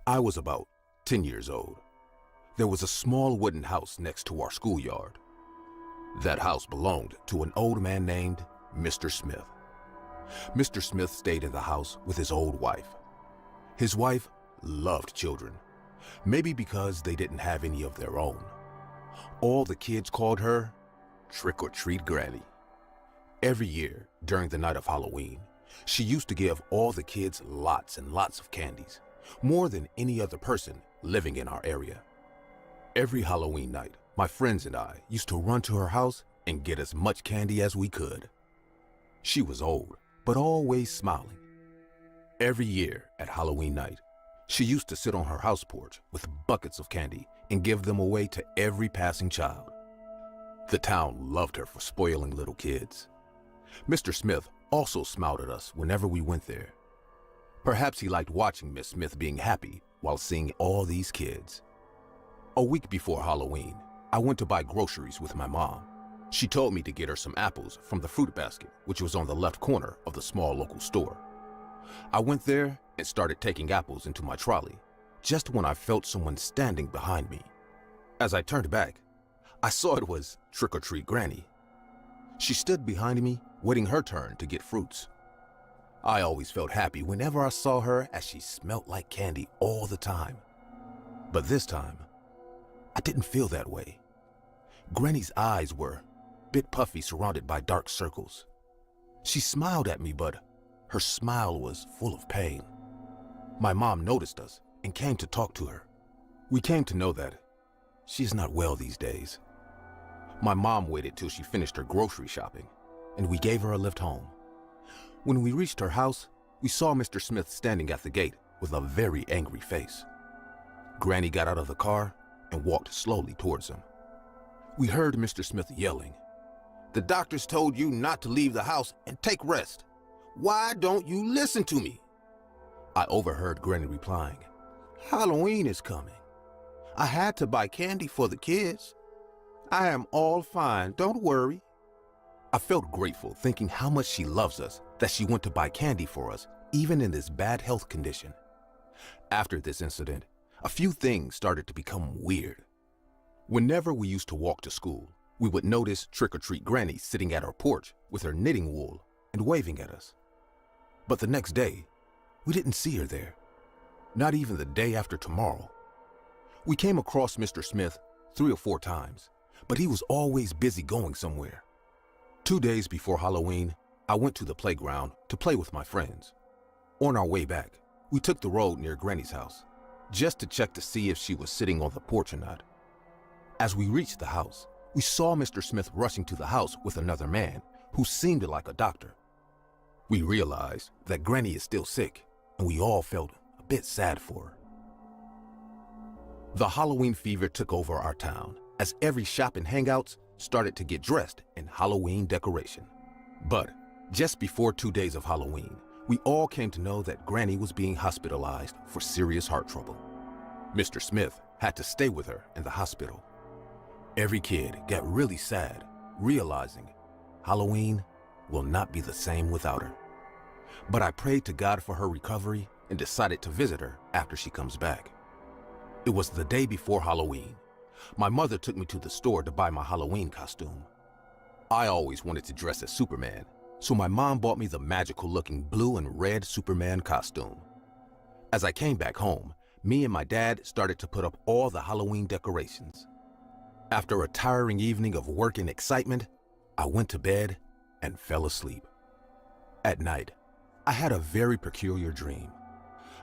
I was about 10 years old. There was a small wooden house next to our schoolyard. That house belonged to an old man named Mr. Smith. Mr. Smith stayed in the house with his old wife. His wife loved children, maybe because they didn't have any of their own. All the kids called her Trick-or-Treat Granny. Every year, during the night of Halloween, she used to give all the kids lots and lots of candies, more than any other person living in our area. Every Halloween night, my friends and I used to run to her house and get as much candy as we could. She was old, but always smiling. Every year at Halloween night, she used to sit on her house porch with buckets of candy and give them away to every passing child. The town loved her for spoiling little kids. Mr. Smith also smiled at us whenever we went there. Perhaps he liked watching Miss Smith being happy while seeing all these kids. A week before Halloween, I went to buy groceries with my mom. She told me to get her some apples from the fruit basket, which was on the left corner of the small local store. I went there and started taking apples into my trolley, just when I felt someone standing behind me. As I turned back, I saw it was Trick-or-Treat Granny. She stood behind me, waiting her turn to get fruits. I always felt happy whenever I saw her, as she smelled like candy all the time. But this time, I didn't feel that way. Granny's eyes were a bit puffy, surrounded by dark circles. She smiled at me, but her smile was full of pain. My mom noticed us and came to talk to her. We came to know that she's not well these days. My mom waited till she finished her grocery shopping, and we gave her a lift home. When we reached her house, we saw Mr. Smith standing at the gate with a very angry face. Granny got out of the car and walked slowly towards him. We heard Mr. Smith yelling, "The doctors told you not to leave the house and take rest. Why don't you listen to me?" I overheard Granny replying, "Halloween is coming. I had to buy candy for the kids. I am all fine, don't worry." I felt grateful, thinking how much she loves us, that she went to buy candy for us, even in this bad health condition. After this incident, a few things started to become weird. Whenever we used to walk to school, we would notice Trick-or-Treat Granny sitting at our porch with her knitting wool and waving at us. But the next day, we didn't see her there, not even the day after tomorrow. We came across Mr. Smith 3 or 4 times, but he was always busy going somewhere. 2 days before Halloween, I went to the playground to play with my friends. On our way back, we took the road near Granny's house, just to check to see if she was sitting on the porch or not. As we reached the house, we saw Mr. Smith rushing to the house with another man who seemed like a doctor. We realized that Granny is still sick, and we all felt a bit sad for her. The Halloween fever took over our town, as every shop and hangouts started to get dressed in Halloween decoration. But just before 2 days of Halloween, we all came to know that Granny was being hospitalized for serious heart trouble. Mr. Smith had to stay with her in the hospital. Every kid got really sad, realizing Halloween will not be the same without her. But I prayed to God for her recovery and decided to visit her after she comes back. It was the day before Halloween. My mother took me to the store to buy my Halloween costume. I always wanted to dress as Superman, so my mom bought me the magical-looking blue and red Superman costume. As I came back home, me and my dad started to put up all the Halloween decorations. After a tiring evening of work and excitement, I went to bed and fell asleep. At night, I had a very peculiar dream.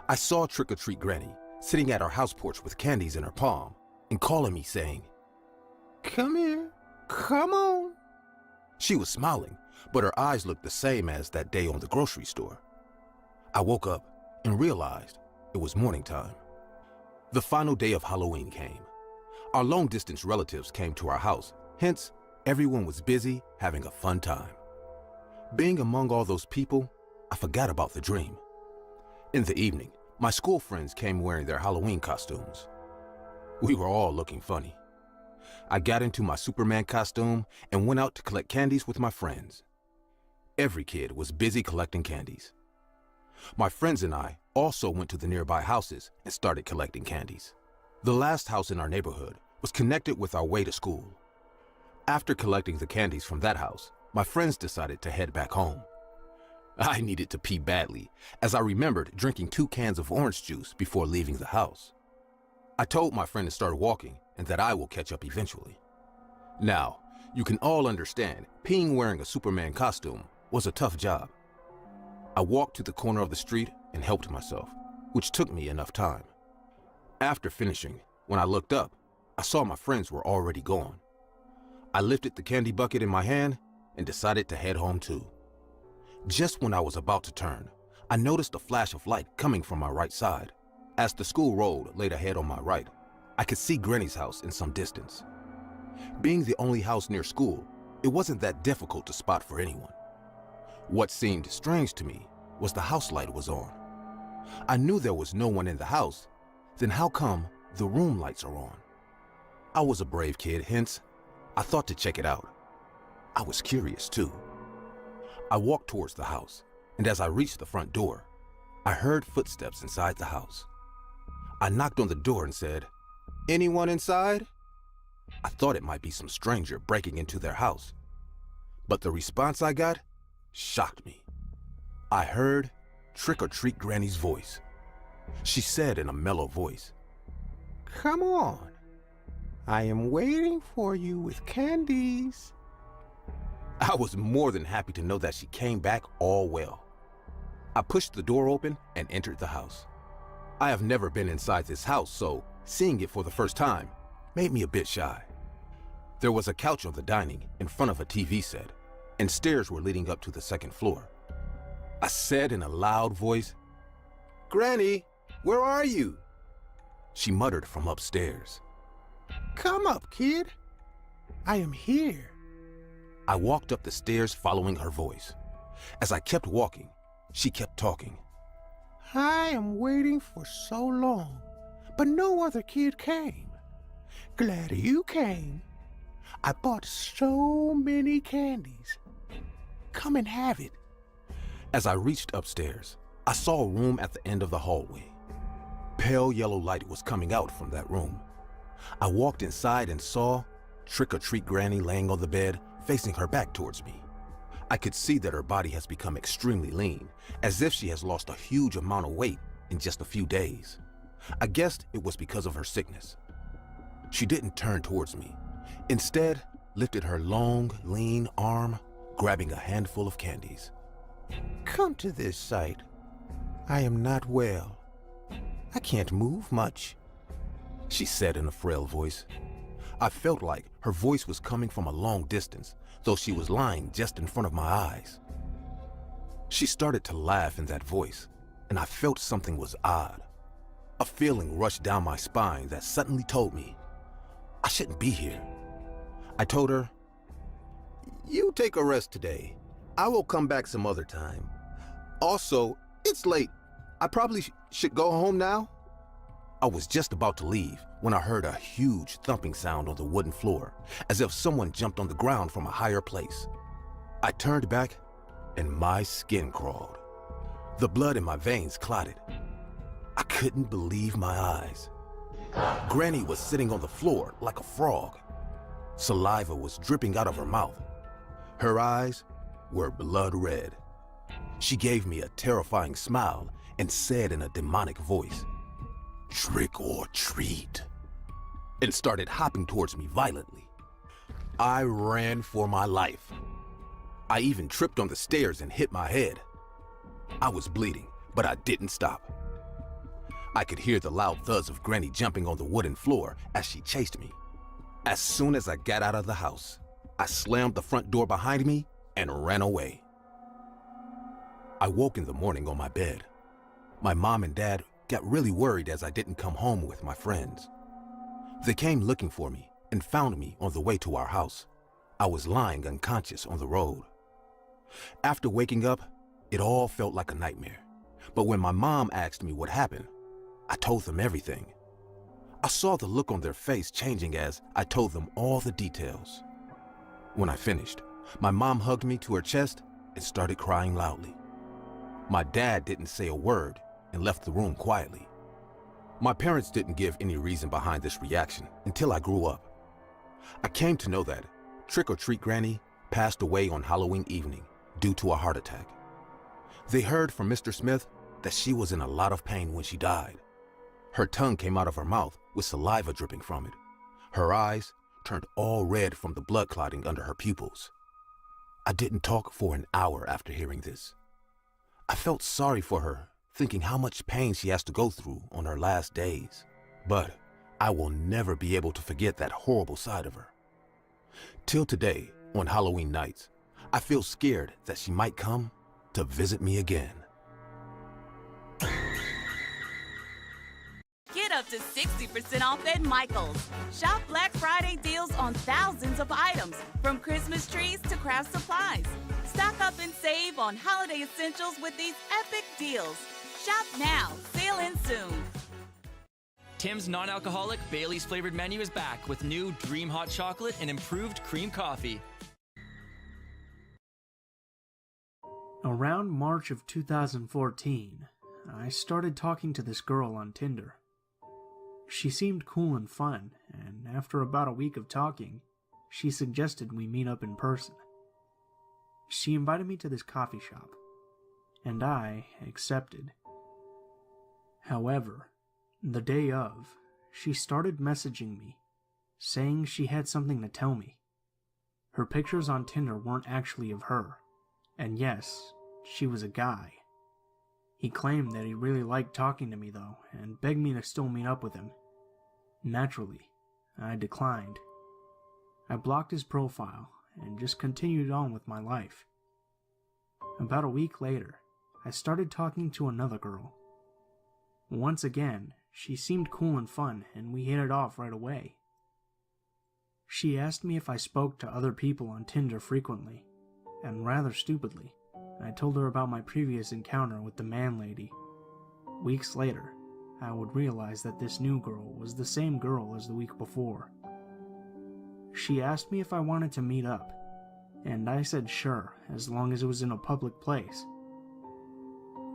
I saw Trick-or-Treat Granny sitting at our house porch with candies in her palm and calling me, saying, "Come here, come on." She was smiling, but her eyes looked the same as that day on the grocery store. I woke up and realized it was morning time. The final day of Halloween came. Our long-distance relatives came to our house, hence, everyone was busy having a fun time. Being among all those people, I forgot about the dream. In the evening, my school friends came wearing their Halloween costumes. We were all looking funny. I got into my Superman costume and went out to collect candies with my friends. Every kid was busy collecting candies. My friends and I also went to the nearby houses and started collecting candies. The last house in our neighborhood was connected with our way to school. After collecting the candies from that house, my friends decided to head back home. I needed to pee badly, as I remembered drinking 2 cans of orange juice before leaving the house. I told my friend to start walking and that I will catch up eventually. Now, you can all understand peeing wearing a Superman costume was a tough job. I walked to the corner of the street and helped myself, which took me enough time. After finishing, when I looked up, I saw my friends were already gone. I lifted the candy bucket in my hand and decided to head home too. Just when I was about to turn, I noticed a flash of light coming from my right side. As the school road laid ahead on my right, I could see Granny's house in some distance. Being the only house near school, it wasn't that difficult to spot for anyone. What seemed strange to me was the house light was on. I knew there was no one in the house, then how come the room lights are on? I was a brave kid, hence, I thought to check it out. I was curious too. I walked towards the house, and as I reached the front door, I heard footsteps inside the house. I knocked on the door and said, "Anyone inside?" I thought it might be some stranger breaking into their house, but the response I got shocked me. I heard Trick or Treat Granny's voice. She said in a mellow voice, "Come on, I am waiting for you with candies." I was more than happy to know that she came back all well. I pushed the door open and entered the house. I have never been inside this house, so seeing it for the first time made me a bit shy. There was a couch on the dining in front of a TV set, and stairs were leading up to the second floor. I said in a loud voice, "Granny, where are you?" She muttered from upstairs, "Come up, kid. I am here." I walked up the stairs following her voice. As I kept walking, she kept talking. "I am waiting for so long, but no other kid came. Glad you came. I bought so many candies. Come and have it." As I reached upstairs, I saw a room at the end of the hallway. Pale yellow light was coming out from that room. I walked inside and saw Trick or Treat Granny laying on the bed, facing her back towards me. I could see that her body has become extremely lean, as if she has lost a huge amount of weight in just a few days. I guessed it was because of her sickness. She didn't turn towards me. Instead, lifted her long, lean arm, grabbing a handful of candies. "Come to this side. I am not well. I can't move much," she said in a frail voice. I felt like her voice was coming from a long distance, though she was lying just in front of my eyes. She started to laugh in that voice, and I felt something was odd. A feeling rushed down my spine that suddenly told me I shouldn't be here. I told her, "You take a rest today. I will come back some other time. Also, it's late. I probably should go home now." I was just about to leave when I heard a huge thumping sound on the wooden floor, as if someone jumped on the ground from a higher place. I turned back and my skin crawled. The blood in my veins clotted. I couldn't believe my eyes. Granny was sitting on the floor like a frog. Saliva was dripping out of her mouth. Her eyes were blood red. She gave me a terrifying smile and said in a demonic voice, "Trick or treat," and started hopping towards me violently. I ran for my life. I even tripped on the stairs and hit my head. I was bleeding, but I didn't stop. I could hear the loud thuds of Granny jumping on the wooden floor as she chased me. As soon as I got out of the house, I slammed the front door behind me and ran away. I woke in the morning on my bed. My mom and dad got really worried as I didn't come home with my friends. They came looking for me and found me on the way to our house. I was lying unconscious on the road. After waking up, it all felt like a nightmare. But when my mom asked me what happened, I told them everything. I saw the look on their face changing as I told them all the details. When I finished, my mom hugged me to her chest and started crying loudly. My dad didn't say a word and left the room quietly. My parents didn't give any reason behind this reaction until I grew up. I came to know that Trick-or-Treat Granny passed away on Halloween evening due to a heart attack. They heard from Mr. Smith that she was in a lot of pain when she died. Her tongue came out of her mouth with saliva dripping from it. Her eyes turned all red from the blood clotting under her pupils. I didn't talk for an hour after hearing this. I felt sorry for her, thinking how much pain she has to go through on her last days. But I will never be able to forget that horrible side of her. Till today, on Halloween nights, I feel scared that she might come to visit me again. Get up to 60% off at Michael's. Shop Black Friday deals on thousands of items, from Christmas trees to craft supplies. Stock up and save on holiday essentials with these epic deals. Shop now, sale ends soon. Tim's non-alcoholic Bailey's flavored menu is back with new Dream Hot Chocolate and improved cream coffee. Around March of 2014, I started talking to this girl on Tinder. She seemed cool and fun, and after about a week of talking, she suggested we meet up in person. She invited me to this coffee shop, and I accepted. However, the day of, she started messaging me, saying she had something to tell me. Her pictures on Tinder weren't actually of her, and yes, she was a guy. He claimed that he really liked talking to me though, and begged me to still meet up with him. Naturally, I declined. I blocked his profile and just continued on with my life. About a week later, I started talking to another girl. Once again, she seemed cool and fun, and we hit it off right away. She asked me if I spoke to other people on Tinder frequently, and rather stupidly, I told her about my previous encounter with the man lady. Weeks later, I would realize that this new girl was the same girl as the week before. She asked me if I wanted to meet up, and I said sure, as long as it was in a public place.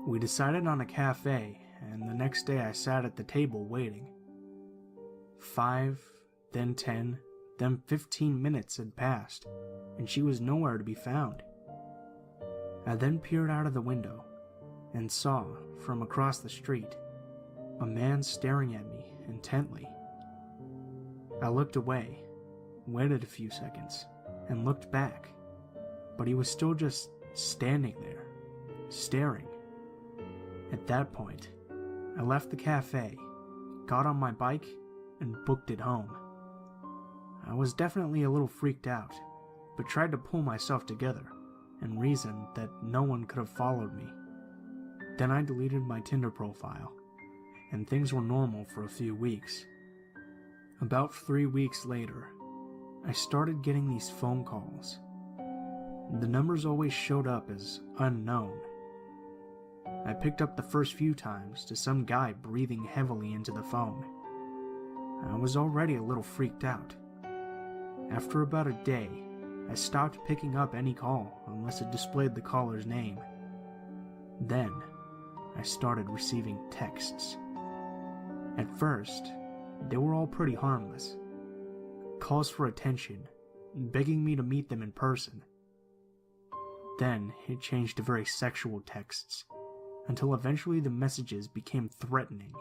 We decided on a cafe, and the next day I sat at the table waiting. 5, then 10, then 15 minutes had passed, and she was nowhere to be found. I then peered out of the window and saw, from across the street, a man staring at me intently. I looked away, waited a few seconds, and looked back, but he was still just standing there, staring. At that point, I left the cafe, got on my bike, and booked it home. I was definitely a little freaked out, but tried to pull myself together and reasoned that no one could have followed me. Then I deleted my Tinder profile, and things were normal for a few weeks. About 3 weeks later, I started getting these phone calls. The numbers always showed up as unknown. I picked up the first few times to some guy breathing heavily into the phone. I was already a little freaked out. After about a day, I stopped picking up any call unless it displayed the caller's name. Then, I started receiving texts. At first, they were all pretty harmless. Calls for attention, begging me to meet them in person. Then, it changed to very sexual texts, until eventually the messages became threatening,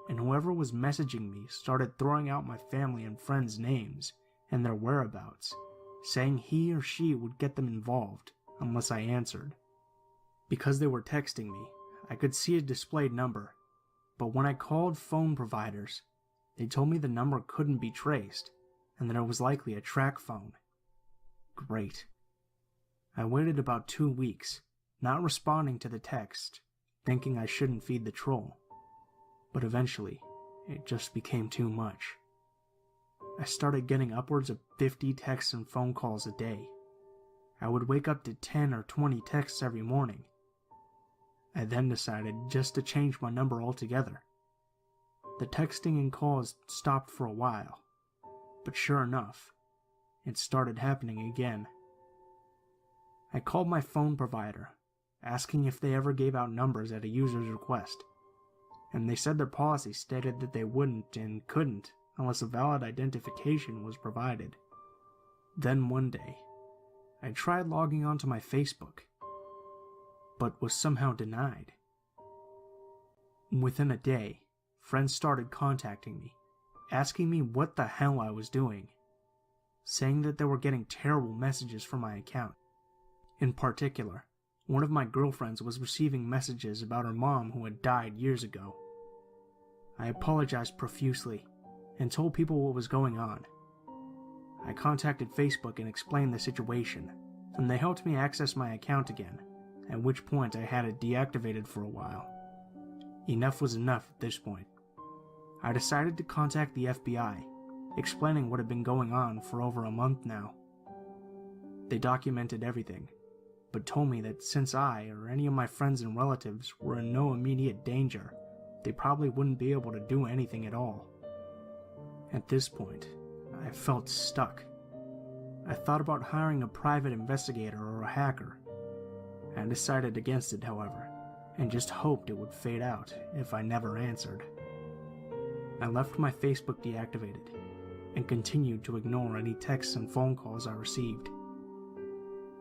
and whoever was messaging me started throwing out my family and friends' names and their whereabouts, saying he or she would get them involved unless I answered. Because they were texting me, I could see a displayed number, but when I called phone providers, they told me the number couldn't be traced and that it was likely a track phone. Great. I waited about 2 weeks, not responding to the text, thinking I shouldn't feed the troll, but eventually, it just became too much. I started getting upwards of 50 texts and phone calls a day. I would wake up to 10 or 20 texts every morning. I then decided just to change my number altogether. The texting and calls stopped for a while, but sure enough, it started happening again. I called my phone provider, asking if they ever gave out numbers at a user's request, and they said their policy stated that they wouldn't and couldn't unless a valid identification was provided. Then one day, I tried logging onto my Facebook, but was somehow denied. Within a day, friends started contacting me, asking me what the hell I was doing, saying that they were getting terrible messages from my account. In particular, one of my girlfriends was receiving messages about her mom who had died years ago. I apologized profusely and told people what was going on. I contacted Facebook and explained the situation, and they helped me access my account again, at which point I had it deactivated for a while. Enough was enough at this point. I decided to contact the FBI, explaining what had been going on for over a month now. They documented everything, but told me that since I or any of my friends and relatives were in no immediate danger, they probably wouldn't be able to do anything at all. At this point, I felt stuck. I thought about hiring a private investigator or a hacker. I decided against it, however, and just hoped it would fade out if I never answered. I left my Facebook deactivated and continued to ignore any texts and phone calls I received.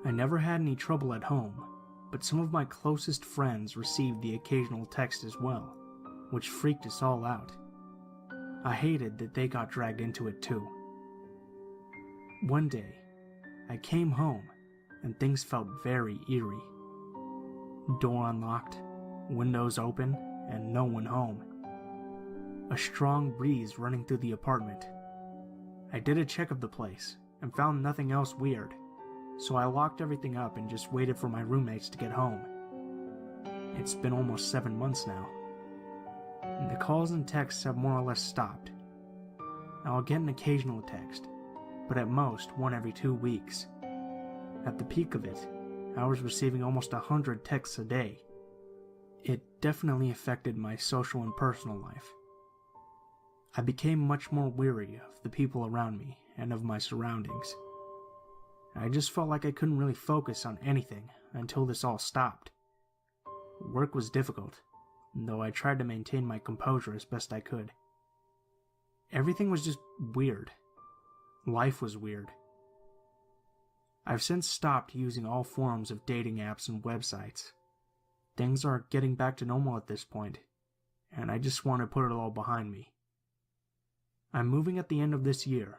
I never had any trouble at home, but some of my closest friends received the occasional text as well, which freaked us all out. I hated that they got dragged into it too. One day, I came home and things felt very eerie. Door unlocked, windows open, and no one home. A strong breeze running through the apartment. I did a check of the place and found nothing else weird, so I locked everything up and just waited for my roommates to get home. It's been almost 7 months now. The calls and texts have more or less stopped. I'll get an occasional text, but at most one every 2 weeks. At the peak of it, I was receiving almost 100 texts a day. It definitely affected my social and personal life. I became much more weary of the people around me and of my surroundings. I just felt like I couldn't really focus on anything until this all stopped. Work was difficult, though I tried to maintain my composure as best I could. Everything was just weird. Life was weird. I've since stopped using all forms of dating apps and websites. Things are getting back to normal at this point, and I just want to put it all behind me. I'm moving at the end of this year,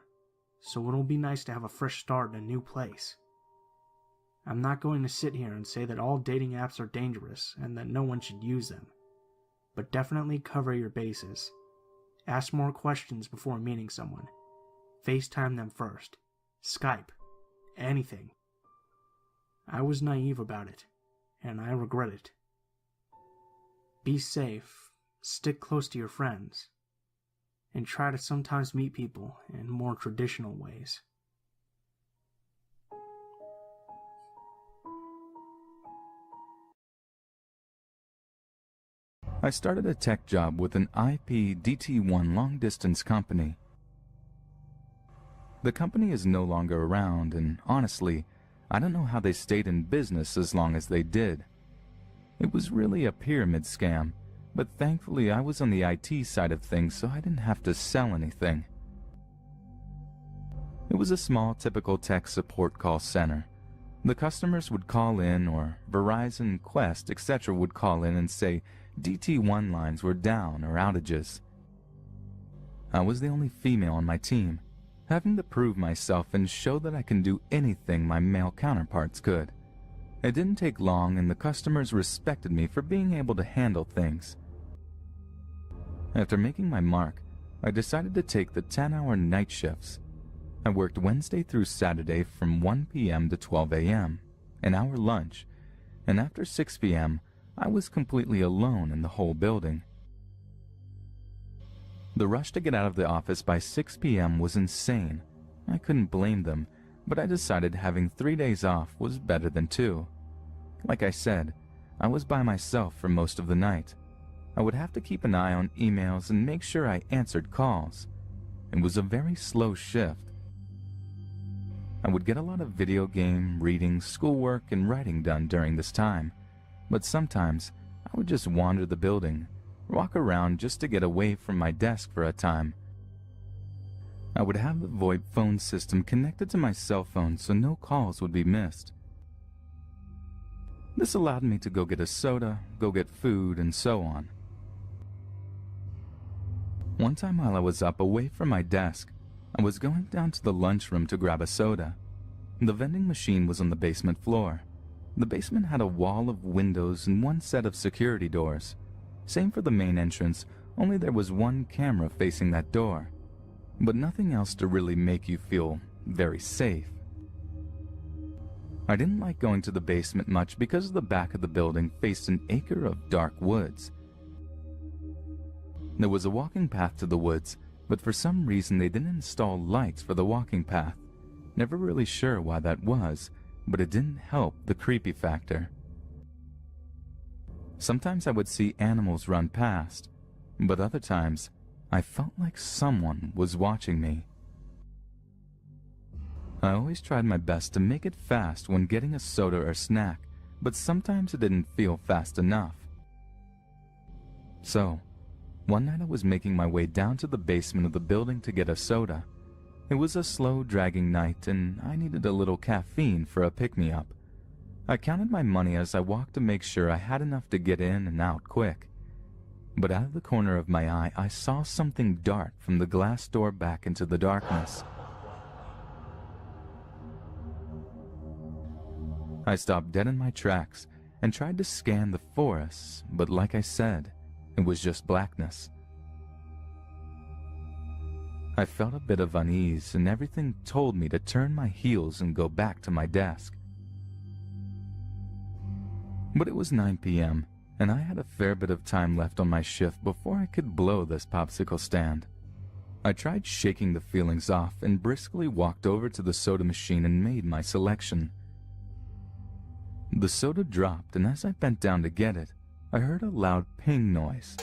so it'll be nice to have a fresh start in a new place. I'm not going to sit here and say that all dating apps are dangerous and that no one should use them, but definitely cover your bases. Ask more questions before meeting someone. FaceTime them first. Skype. Anything. I was naive about it, and I regret it. Be safe, stick close to your friends, and try to sometimes meet people in more traditional ways. I started a tech job with an IP DT1 long-distance company. The company is no longer around, and honestly, I don't know how they stayed in business as long as they did. It was really a pyramid scam, but thankfully I was on the IT side of things, so I didn't have to sell anything. It was a small, typical tech support call center. The customers would call in, or Verizon, Quest, etc. would call in and say DT1 lines were down or outages. I was the only female on my team, having to prove myself and show that I can do anything my male counterparts could. It didn't take long, and the customers respected me for being able to handle things. After making my mark, I decided to take the 10-hour night shifts. I worked Wednesday through Saturday from 1 p.m. to 12 a.m., an hour lunch, and after 6 p.m., I was completely alone in the whole building. The rush to get out of the office by 6 p.m. was insane. I couldn't blame them, but I decided having 3 days off was better than 2. Like I said, I was by myself for most of the night. I would have to keep an eye on emails and make sure I answered calls. It was a very slow shift. I would get a lot of video game, reading, schoolwork, and writing done during this time. but sometimes I would just wander the building, walk around just to get away from my desk for a time. I would have the VoIP phone system connected to my cell phone so no calls would be missed. This allowed me to go get a soda, go get food, and so on. One time while I was up away from my desk, I was going down to the lunchroom to grab a soda. The vending machine was on the basement floor. The basement had a wall of windows and one set of security doors. Same for the main entrance, only there was one camera facing that door. But nothing else to really make you feel very safe. I didn't like going to the basement much because the back of the building faced an acre of dark woods. There was a walking path to the woods, but for some reason they didn't install lights for the walking path. Never really sure why that was, but it didn't help the creepy factor. Sometimes I would see animals run past, but other times I felt like someone was watching me. I always tried my best to make it fast when getting a soda or snack, but sometimes it didn't feel fast enough. So, one night I was making my way down to the basement of the building to get a soda. It was a slow, dragging night, and I needed a little caffeine for a pick-me-up. I counted my money as I walked to make sure I had enough to get in and out quick. But out of the corner of my eye, I saw something dart from the glass door back into the darkness. I stopped dead in my tracks and tried to scan the forest, but like I said, it was just blackness. I felt a bit of unease, and everything told me to turn my heels and go back to my desk. But it was 9 p.m., and I had a fair bit of time left on my shift before I could blow this popsicle stand. I tried shaking the feelings off and briskly walked over to the soda machine and made my selection. The soda dropped, and as I bent down to get it, I heard a loud ping noise.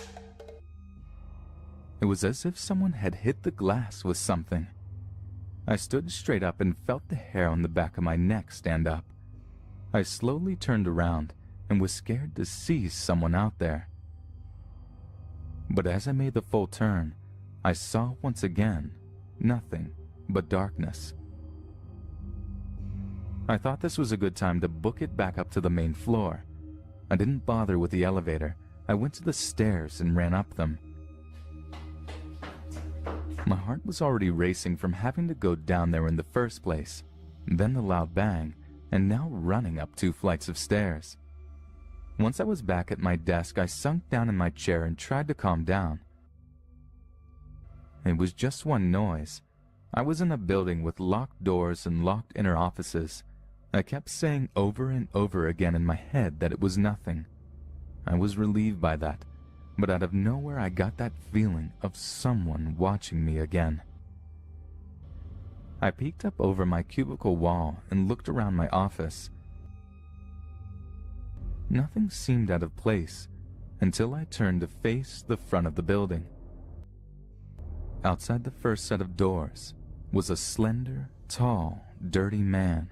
It was as if someone had hit the glass with something. I stood straight up and felt the hair on the back of my neck stand up. I slowly turned around and was scared to see someone out there. But as I made the full turn, I saw once again nothing but darkness. I thought this was a good time to book it back up to the main floor. I didn't bother with the elevator. I went to the stairs and ran up them. My heart was already racing from having to go down there in the first place, then the loud bang, and now running up 2 flights of stairs. Once I was back at my desk, I sunk down in my chair and tried to calm down. It was just one noise. I was in a building with locked doors and locked inner offices. I kept saying over and over again in my head that it was nothing. I was relieved by that, but out of nowhere I got that feeling of someone watching me again. I peeked up over my cubicle wall and looked around my office. Nothing seemed out of place until I turned to face the front of the building. Outside the first set of doors was a slender, tall, dirty man.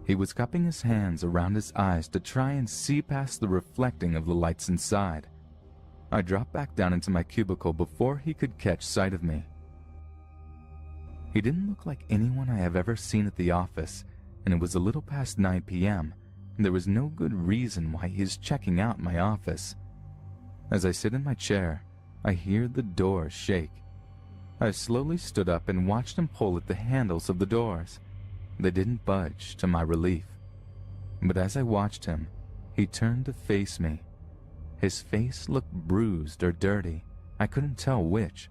He was cupping his hands around his eyes to try and see past the reflecting of the lights inside. I dropped back down into my cubicle before he could catch sight of me. He didn't look like anyone I have ever seen at the office, and it was a little past 9 p.m. There was no good reason why he is checking out my office. As I sit in my chair, I hear the doors shake. I slowly stood up and watched him pull at the handles of the doors. They didn't budge, to my relief. But as I watched him, he turned to face me. His face looked bruised or dirty. I couldn't tell which.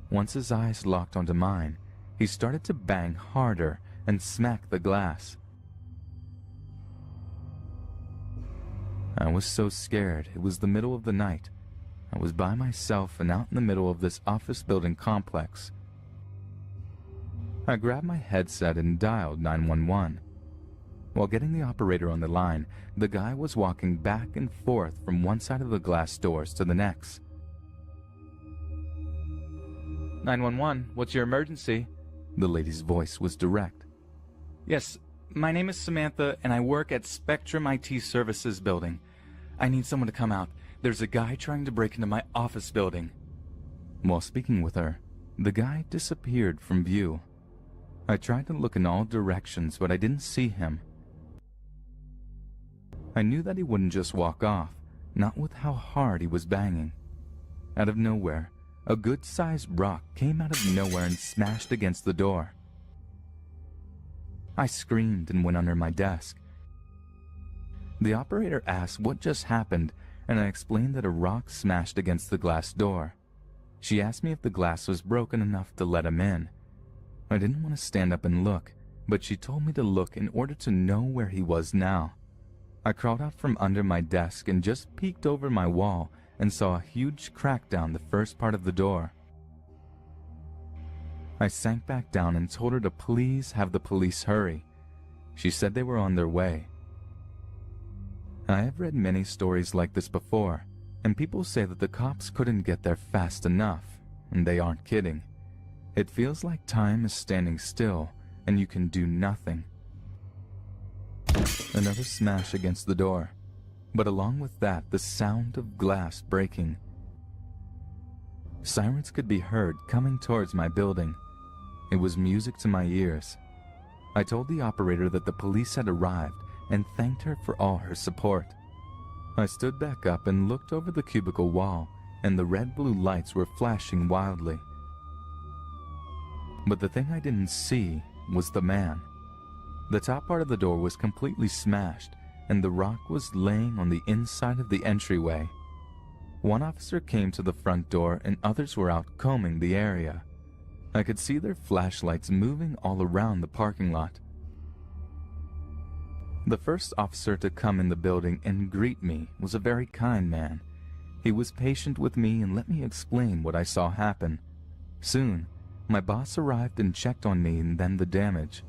Once his eyes locked onto mine, he started to bang harder and smack the glass. I was so scared. It was the middle of the night. I was by myself and out in the middle of this office building complex. I grabbed my headset and dialed 911. While getting the operator on the line, the guy was walking back and forth from one side of the glass doors to the next. 911, what's your emergency? The lady's voice was direct. Yes, My name is Samantha, and I work at Spectrum IT Services building. I need someone to come out. There's a guy trying to break into my office building." While speaking with her, the guy disappeared from view. I tried to look in all directions, but I didn't see him. I knew that he wouldn't just walk off, not with how hard he was banging. Out of nowhere, a good-sized rock came out of nowhere and smashed against the door. I screamed and went under my desk. The operator asked what just happened, and I explained that a rock smashed against the glass door. She asked me if the glass was broken enough to let him in. I didn't want to stand up and look, but she told me to look in order to know where he was now. I crawled out from under my desk and just peeked over my wall and saw a huge crack down the first part of the door. I sank back down and told her to please have the police hurry. She said they were on their way. I have read many stories like this before, and people say that the cops couldn't get there fast enough, and they aren't kidding. It feels like time is standing still, and you can do nothing. Another smash against the door, but along with that, the sound of glass breaking. Sirens could be heard coming towards my building. It was music to my ears. I told the operator that the police had arrived and thanked her for all her support. I stood back up and looked over the cubicle wall, and the red-blue lights were flashing wildly. But the thing I didn't see was the man. The top part of the door was completely smashed, and the rock was laying on the inside of the entryway. One officer came to the front door, and others were out combing the area. I could see their flashlights moving all around the parking lot. The first officer to come in the building and greet me was a very kind man. He was patient with me and let me explain what I saw happen. Soon, my boss arrived and checked on me and then the damage.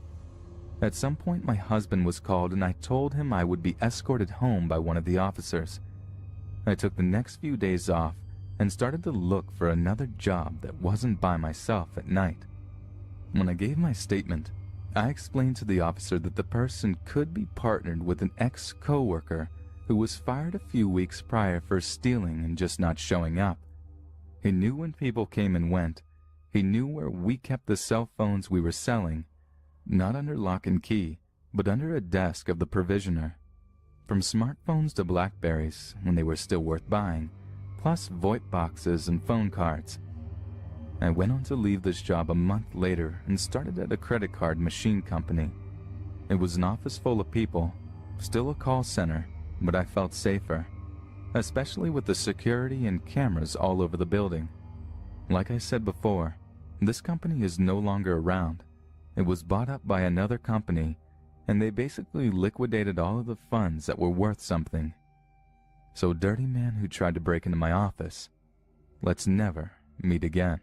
At some point, my husband was called and I told him I would be escorted home by one of the officers. I took the next few days off and started to look for another job that wasn't by myself at night. When I gave my statement, I explained to the officer that the person could be partnered with an ex-coworker who was fired a few weeks prior for stealing and just not showing up. He knew when people came and went. He knew where we kept the cell phones we were selling, not under lock and key, but under a desk of the provisioner. From smartphones to Blackberries, when they were still worth buying, plus VoIP boxes and phone cards. I went on to leave this job a month later and started at a credit card machine company. It was an office full of people, still a call center, but I felt safer, especially with the security and cameras all over the building. Like I said before, this company is no longer around. It was bought up by another company, and they basically liquidated all of the funds that were worth something. So, dirty man who tried to break into my office, let's never meet again.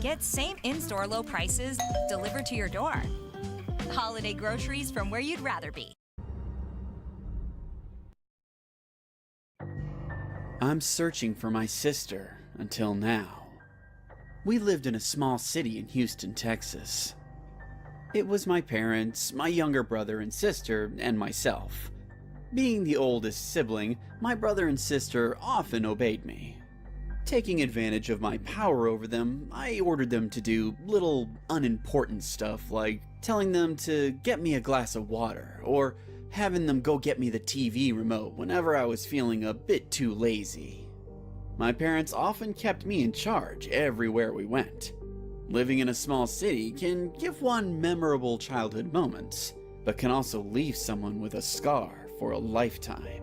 Get same in-store low prices delivered to your door. Holiday groceries from where you'd rather be. I'm searching for my sister until now. We lived in a small city in Houston, Texas. It was my parents, my younger brother and sister, and myself. Being the oldest sibling, my brother and sister often obeyed me. Taking advantage of my power over them, I ordered them to do little unimportant stuff like telling them to get me a glass of water or having them go get me the TV remote whenever I was feeling a bit too lazy. My parents often kept me in charge everywhere we went. Living in a small city can give one memorable childhood moments, but can also leave someone with a scar for a lifetime.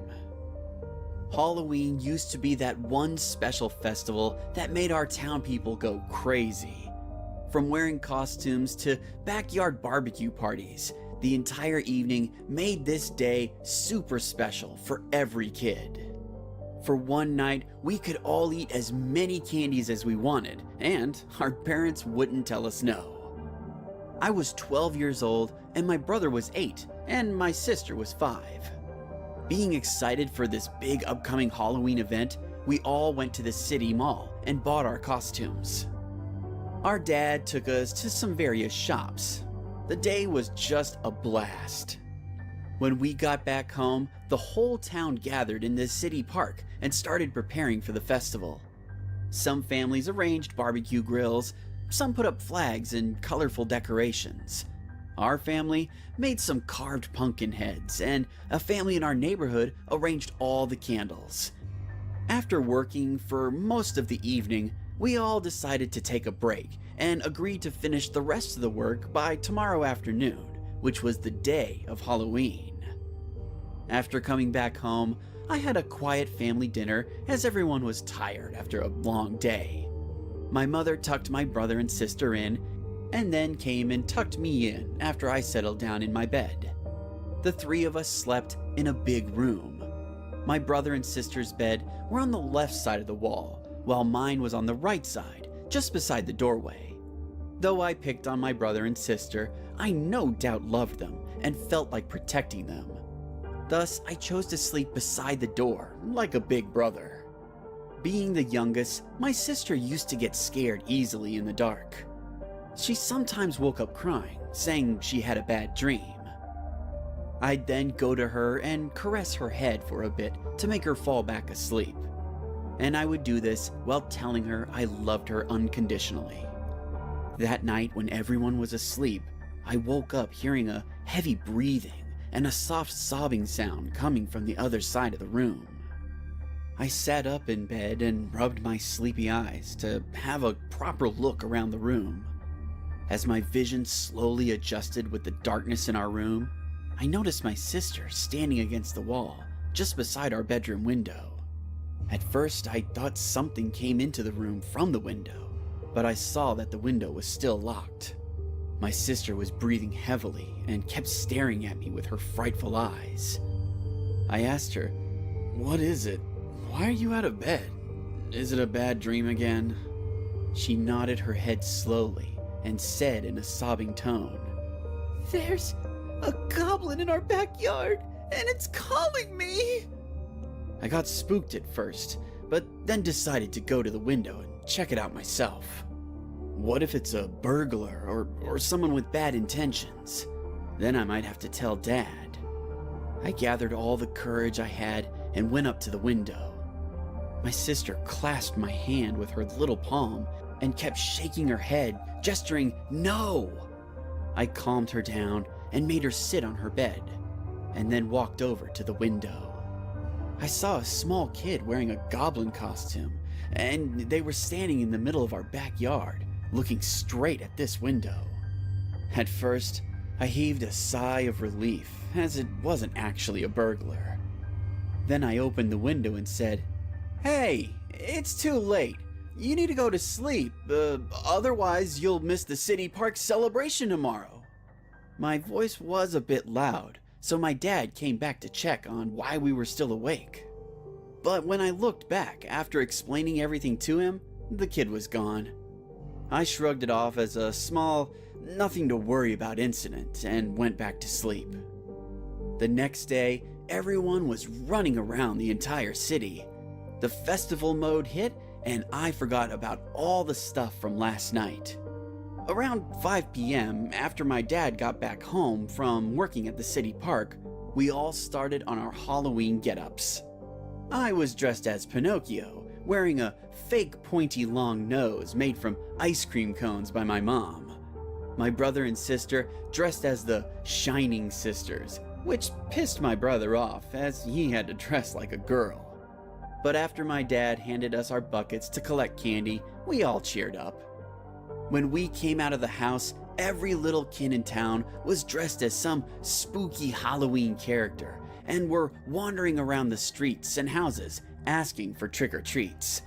Halloween used to be that one special festival that made our town people go crazy. From wearing costumes to backyard barbecue parties, the entire evening made this day super special for every kid. For one night, we could all eat as many candies as we wanted, and our parents wouldn't tell us no. I was 12 years old, and my brother was 8, and my sister was 5. Being excited for this big upcoming Halloween event, we all went to the city mall and bought our costumes. Our dad took us to some various shops. The day was just a blast. When we got back home, the whole town gathered in the city park and started preparing for the festival. Some families arranged barbecue grills, some put up flags and colorful decorations. Our family made some carved pumpkin heads, and a family in our neighborhood arranged all the candles. After working for most of the evening, we all decided to take a break and agreed to finish the rest of the work by tomorrow afternoon, which was the day of Halloween. After coming back home, I had a quiet family dinner as everyone was tired after a long day. My mother tucked my brother and sister in, and then came and tucked me in after I settled down in my bed. The three of us slept in a big room. My brother and sister's bed were on the left side of the wall, while mine was on the right side, just beside the doorway. Though I picked on my brother and sister, I no doubt loved them and felt like protecting them. Thus, I chose to sleep beside the door, like a big brother. Being the youngest, my sister used to get scared easily in the dark. She sometimes woke up crying, saying she had a bad dream. I'd then go to her and caress her head for a bit to make her fall back asleep. And I would do this while telling her I loved her unconditionally. That night, when everyone was asleep, I woke up hearing a heavy breathing and a soft sobbing sound coming from the other side of the room. I sat up in bed and rubbed my sleepy eyes to have a proper look around the room. As my vision slowly adjusted with the darkness in our room, I noticed my sister standing against the wall, just beside our bedroom window. At first, I thought something came into the room from the window, but I saw that the window was still locked. My sister was breathing heavily and kept staring at me with her frightful eyes. I asked her, "What is it? Why are you out of bed? Is it a bad dream again?" She nodded her head slowly and said in a sobbing tone, "There's a goblin in our backyard, and it's calling me." I got spooked at first, but then decided to go to the window and check it out myself. What if it's a burglar or someone with bad intentions? Then I might have to tell Dad. I gathered all the courage I had and went up to the window. My sister clasped my hand with her little palm and kept shaking her head, gesturing no. I calmed her down and made her sit on her bed, and then walked over to the window. I saw a small kid wearing a goblin costume, and they were standing in the middle of our backyard, looking straight at this window. At first, I heaved a sigh of relief, as it wasn't actually a burglar. Then I opened the window and said, "Hey, it's too late. You need to go to sleep, otherwise you'll miss the city park celebration tomorrow." My voice was a bit loud, so my dad came back to check on why we were still awake. But when I looked back after explaining everything to him, the kid was gone. I shrugged it off as a small, nothing to worry about incident and went back to sleep. The next day, everyone was running around the entire city. The festival mode hit, and I forgot about all the stuff from last night. Around 5 p.m., after my dad got back home from working at the city park, we all started on our Halloween get-ups. I was dressed as Pinocchio, wearing a fake pointy long nose made from ice cream cones by my mom. My brother and sister dressed as the Shining Sisters, which pissed my brother off as he had to dress like a girl. But after my dad handed us our buckets to collect candy, we all cheered up. When we came out of the house, every little kid in town was dressed as some spooky Halloween character and were wandering around the streets and houses asking for trick-or-treats.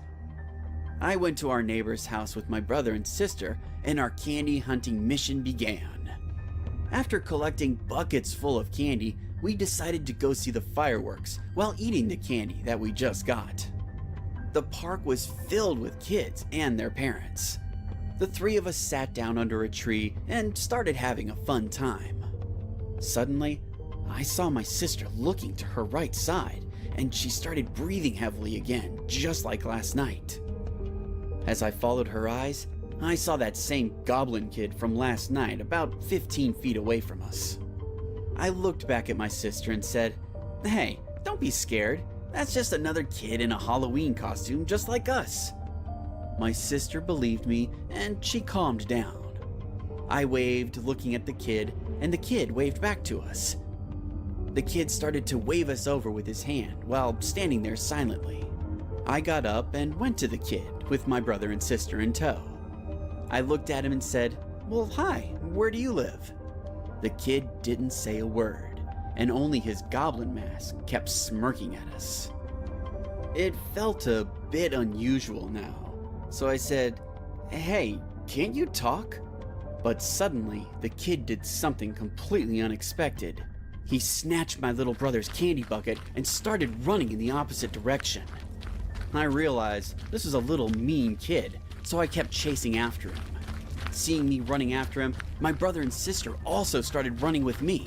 I went to our neighbor's house with my brother and sister, and our candy hunting mission began. After collecting buckets full of candy, we decided to go see the fireworks while eating the candy that we just got. The park was filled with kids and their parents. The three of us sat down under a tree and started having a fun time. Suddenly, I saw my sister looking to her right side, and she started breathing heavily again, just like last night. As I followed her eyes, I saw that same goblin kid from last night about 15 feet away from us. I looked back at my sister and said, "Hey, don't be scared. That's just another kid in a Halloween costume just like us." My sister believed me and she calmed down. I waved, looking at the kid, and the kid waved back to us. The kid started to wave us over with his hand while standing there silently. I got up and went to the kid with my brother and sister in tow. I looked at him and said, "Well, hi, where do you live?" The kid didn't say a word, and only his goblin mask kept smirking at us. It felt a bit unusual now, so I said, "Hey, can't you talk?" But suddenly, the kid did something completely unexpected. He snatched my little brother's candy bucket and started running in the opposite direction. I realized this was a little mean kid, so I kept chasing after him. Seeing me running after him, my brother and sister also started running with me.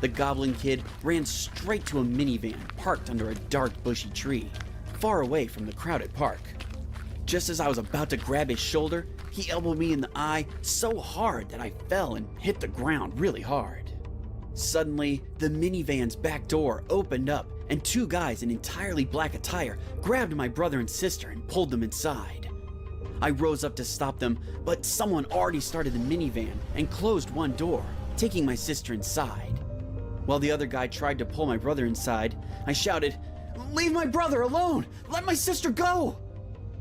The goblin kid ran straight to a minivan parked under a dark bushy tree, far away from the crowded park. Just as I was about to grab his shoulder, he elbowed me in the eye so hard that I fell and hit the ground really hard. Suddenly, the minivan's back door opened up and two guys in entirely black attire grabbed my brother and sister and pulled them inside. I rose up to stop them, but someone already started the minivan and closed one door, taking my sister inside. While the other guy tried to pull my brother inside, I shouted, "Leave my brother alone! Let my sister go!"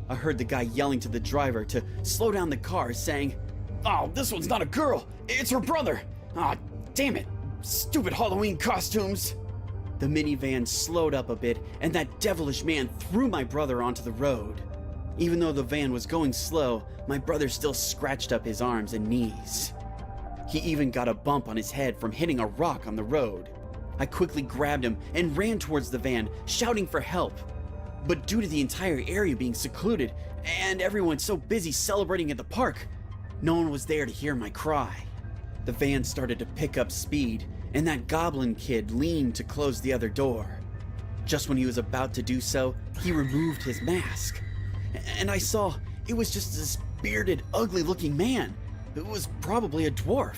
I heard the guy yelling to the driver to slow down the car, saying, "Oh, this one's not a girl, it's her brother! Ah, damn it! Stupid Halloween costumes!" The minivan slowed up a bit, and that devilish man threw my brother onto the road. Even though the van was going slow, my brother still scratched up his arms and knees. He even got a bump on his head from hitting a rock on the road. I quickly grabbed him and ran towards the van, shouting for help. But due to the entire area being secluded and everyone so busy celebrating at the park, no one was there to hear my cry. The van started to pick up speed, and that goblin kid leaned to close the other door. Just when he was about to do so, he removed his mask. And I saw it was just this bearded, ugly-looking man. It was probably a dwarf.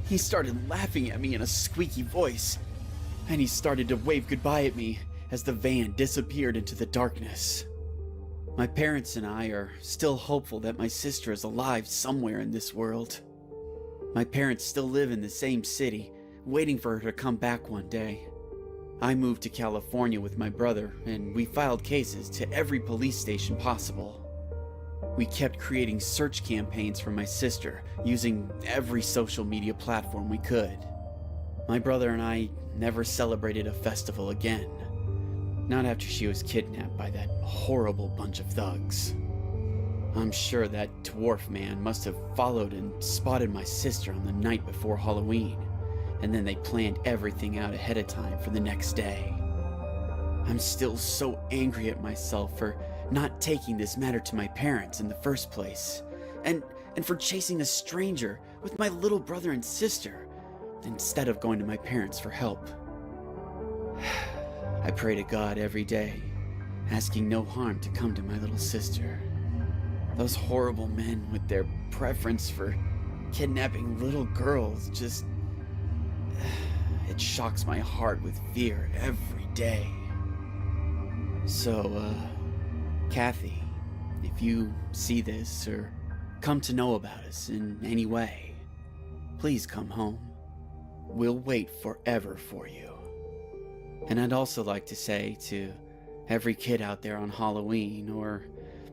He started laughing at me in a squeaky voice, and he started to wave goodbye at me as the van disappeared into the darkness. My parents and I are still hopeful that my sister is alive somewhere in this world. My parents still live in the same city, waiting for her to come back one day. I moved to California with my brother, and we filed cases to every police station possible. We kept creating search campaigns for my sister, using every social media platform we could. My brother and I never celebrated a festival again. Not after she was kidnapped by that horrible bunch of thugs. I'm sure that dwarf man must have followed and spotted my sister on the night before Halloween, and then they planned everything out ahead of time for the next day. I'm still so angry at myself for not taking this matter to my parents in the first place, and for chasing a stranger with my little brother and sister, instead of going to my parents for help. I pray to God every day, asking no harm to come to my little sister. Those horrible men with their preference for kidnapping little girls just... it shocks my heart with fear every day. So, Kathy, if you see this or come to know about us in any way, please come home. We'll wait forever for you. And I'd also like to say to every kid out there on Halloween, or,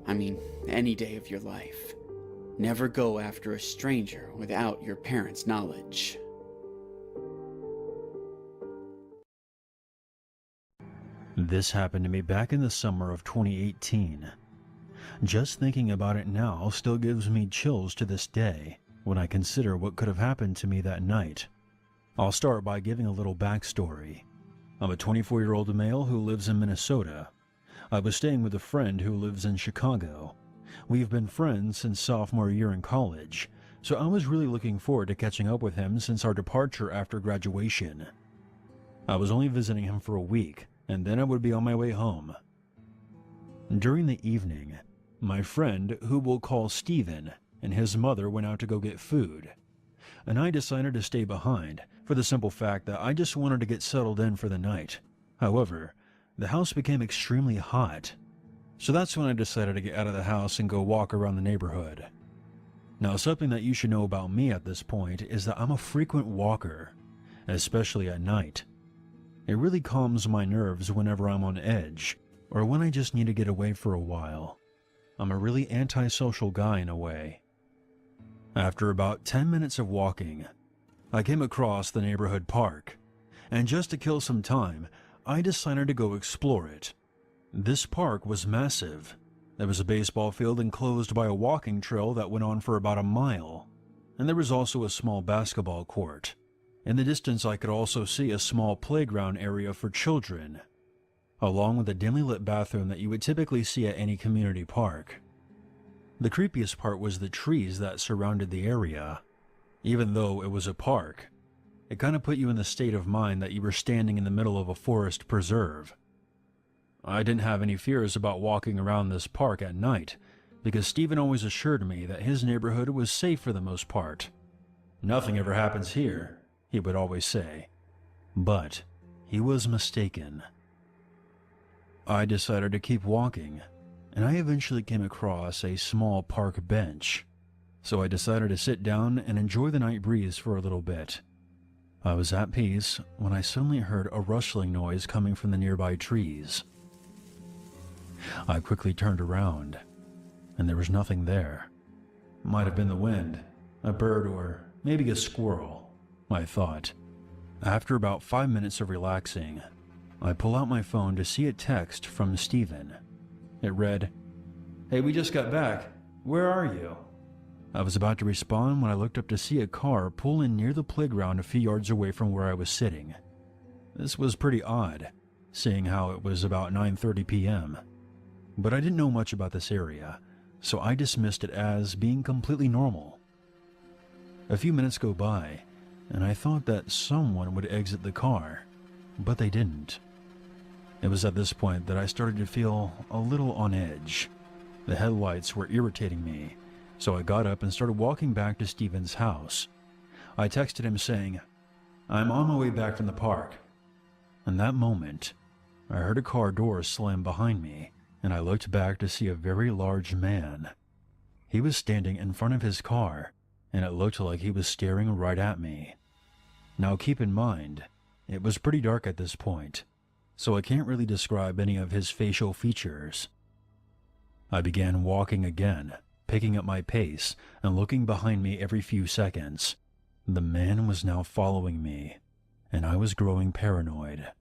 any day of your life, never go after a stranger without your parents' knowledge. This happened to me back in the summer of 2018. Just thinking about it now still gives me chills to this day when I consider what could have happened to me that night. I'll start by giving a little backstory. I'm a 24-year-old male who lives in Minnesota. I was staying with a friend who lives in Chicago. We've been friends since sophomore year in college, so I was really looking forward to catching up with him since our departure after graduation. I was only visiting him for a week, and then I would be on my way home. During the evening, My friend, who we'll call Steven, and his mother went out to go get food, and I decided to stay behind for the simple fact that I just wanted to get settled in for the night. However, the house became extremely hot, so that's when I decided to get out of the house and go walk around the neighborhood. Now, something that you should know about me at this point is that I'm a frequent walker, especially at night. It really calms my nerves whenever I'm on edge, or when I just need to get away for a while. I'm a really antisocial guy in a way. After about 10 minutes of walking, I came across the neighborhood park, and just to kill some time, I decided to go explore it. This park was massive. There was a baseball field enclosed by a walking trail that went on for about a mile, and there was also a small basketball court. In the distance, I could also see a small playground area for children, along with a dimly lit bathroom that you would typically see at any community park. The creepiest part was the trees that surrounded the area. Even though it was a park, it kind of put you in the state of mind that you were standing in the middle of a forest preserve. I didn't have any fears about walking around this park at night, because Steven always assured me that his neighborhood was safe for the most part. "Nothing ever happens here," he would always say. But he was mistaken. I decided to keep walking, and I eventually came across a small park bench, so I decided to sit down and enjoy the night breeze for a little bit. I was at peace when I suddenly heard a rustling noise coming from the nearby trees. I quickly turned around, and there was nothing there. Might have been the wind, a bird, or maybe a squirrel, I thought. After about 5 minutes of relaxing, I pull out my phone to see a text from Steven. It read, "Hey, we just got back. Where are you?" I was about to respond when I looked up to see a car pull in near the playground a few yards away from where I was sitting. This was pretty odd, seeing how it was about 9:30 p.m. But I didn't know much about this area, so I dismissed it as being completely normal. A few minutes go by, and I thought that someone would exit the car, but they didn't. It was at this point that I started to feel a little on edge. The headlights were irritating me, so I got up and started walking back to Steven's house. I texted him saying, "I'm on my way back from the park." In that moment, I heard a car door slam behind me, and I looked back to see a very large man. He was standing in front of his car, and it looked like he was staring right at me. Now keep in mind, it was pretty dark at this point, so I can't really describe any of his facial features. I began walking again, picking up my pace and looking behind me every few seconds. The man was now following me, and I was growing paranoid.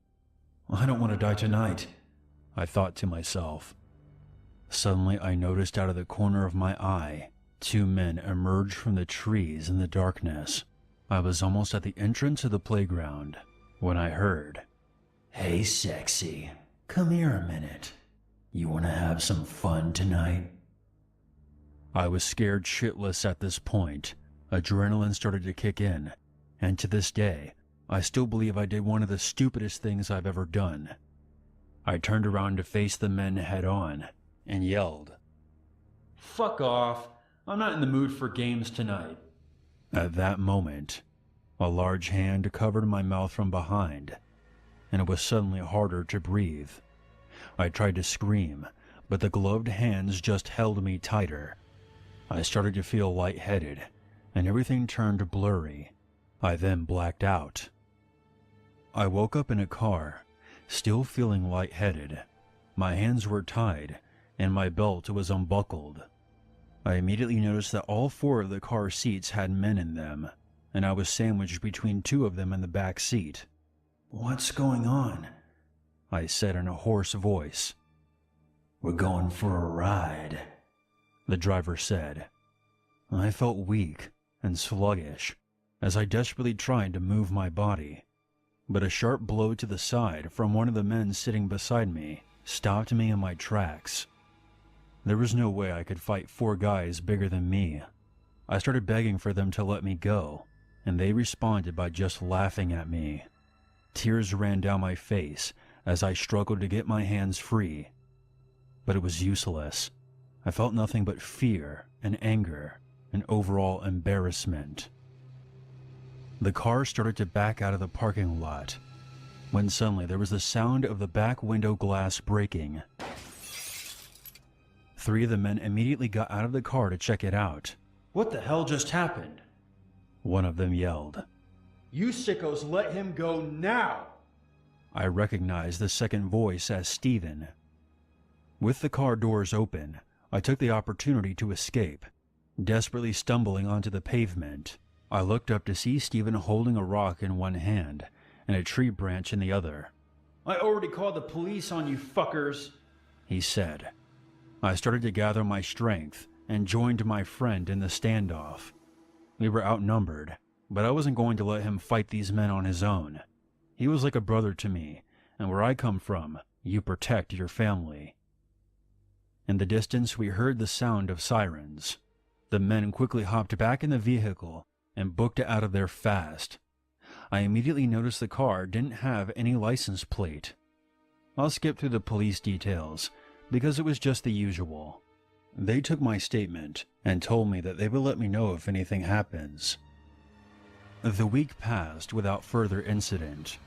"I don't want to die tonight," I thought to myself. Suddenly, I noticed out of the corner of my eye, 2 men emerged from the trees in the darkness. I was almost at the entrance of the playground when I heard, "Hey, sexy, come here a minute. You want to have some fun tonight?" I was scared shitless at this point. Adrenaline started to kick in, and to this day, I still believe I did one of the stupidest things I've ever done. I turned around to face the men head on and yelled, "Fuck off! I'm not in the mood for games tonight." At that moment, a large hand covered my mouth from behind, and it was suddenly harder to breathe. I tried to scream, but the gloved hands just held me tighter. I started to feel lightheaded, and everything turned blurry. I then blacked out. I woke up in a car, still feeling lightheaded. My hands were tied, and my belt was unbuckled. I immediately noticed that all 4 of the car seats had men in them, and I was sandwiched between 2 of them in the back seat. "What's going on?" I said in a hoarse voice. "We're going for a ride," the driver said. I felt weak and sluggish as I desperately tried to move my body, but a sharp blow to the side from one of the men sitting beside me stopped me in my tracks. There was no way I could fight 4 guys bigger than me. I started begging for them to let me go, and they responded by just laughing at me. Tears ran down my face as I struggled to get my hands free, but it was useless. I felt nothing but fear and anger and overall embarrassment. The car started to back out of the parking lot, when suddenly there was the sound of the back window glass breaking. 3 of the men immediately got out of the car to check it out. What the hell just happened? One of them yelled. You sickos let him go now! I recognized the second voice as Steven. With the car doors open, I took the opportunity to escape. Desperately stumbling onto the pavement, I looked up to see Steven holding a rock in one hand and a tree branch in the other. I already called the police on you fuckers, he said. I started to gather my strength and joined my friend in the standoff. We were outnumbered, but I wasn't going to let him fight these men on his own. He was like a brother to me, and where I come from, you protect your family. In the distance, we heard the sound of sirens. The men quickly hopped back in the vehicle and booked it out of there fast. I immediately noticed the car didn't have any license plate. I'll skip through the police details, because it was just the usual. They took my statement and told me that they would let me know if anything happens. The week passed without further incident.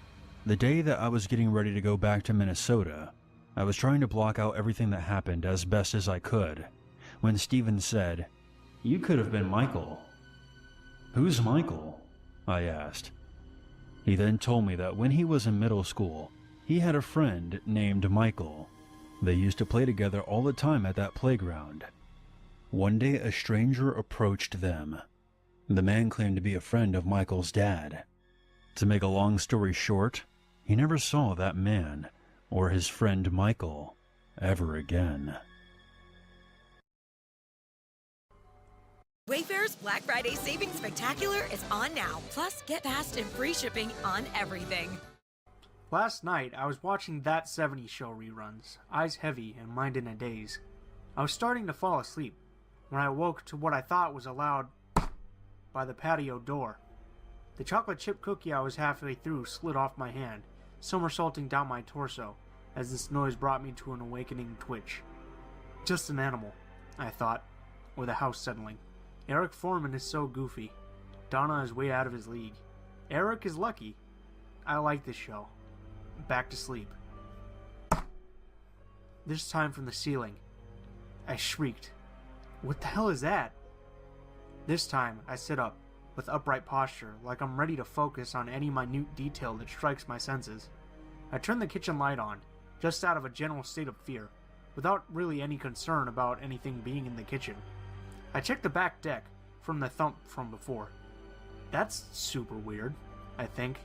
The day that I was getting ready to go back to Minnesota, I was trying to block out everything that happened as best as I could, when Steven said, "You could have been Michael." "Who's Michael?" I asked. He then told me that when he was in middle school, he had a friend named Michael. They used to play together all the time at that playground. One day a stranger approached them. The man claimed to be a friend of Michael's dad. To make a long story short, he never saw that man or his friend Michael ever again. Wayfair's Black Friday Savings Spectacular is on now. Plus, get fast and free shipping on everything. Last night, I was watching That 70s Show reruns, eyes heavy and mind in a daze. I was starting to fall asleep when I awoke to what I thought was a loud by the patio door. The chocolate chip cookie I was halfway through slid off my hand, somersaulting down my torso, as this noise brought me to an awakening twitch. Just an animal, I thought, or the house settling. Eric Foreman is so goofy. Donna is way out of his league. Eric is lucky. I like this show. Back to sleep. This time from the ceiling. I shrieked. What the hell is that? This time, I sit up, with upright posture, like I'm ready to focus on any minute detail that strikes my senses. I turn the kitchen light on, just out of a general state of fear, without really any concern about anything being in the kitchen. I check the back deck from the thump from before. That's super weird, I think.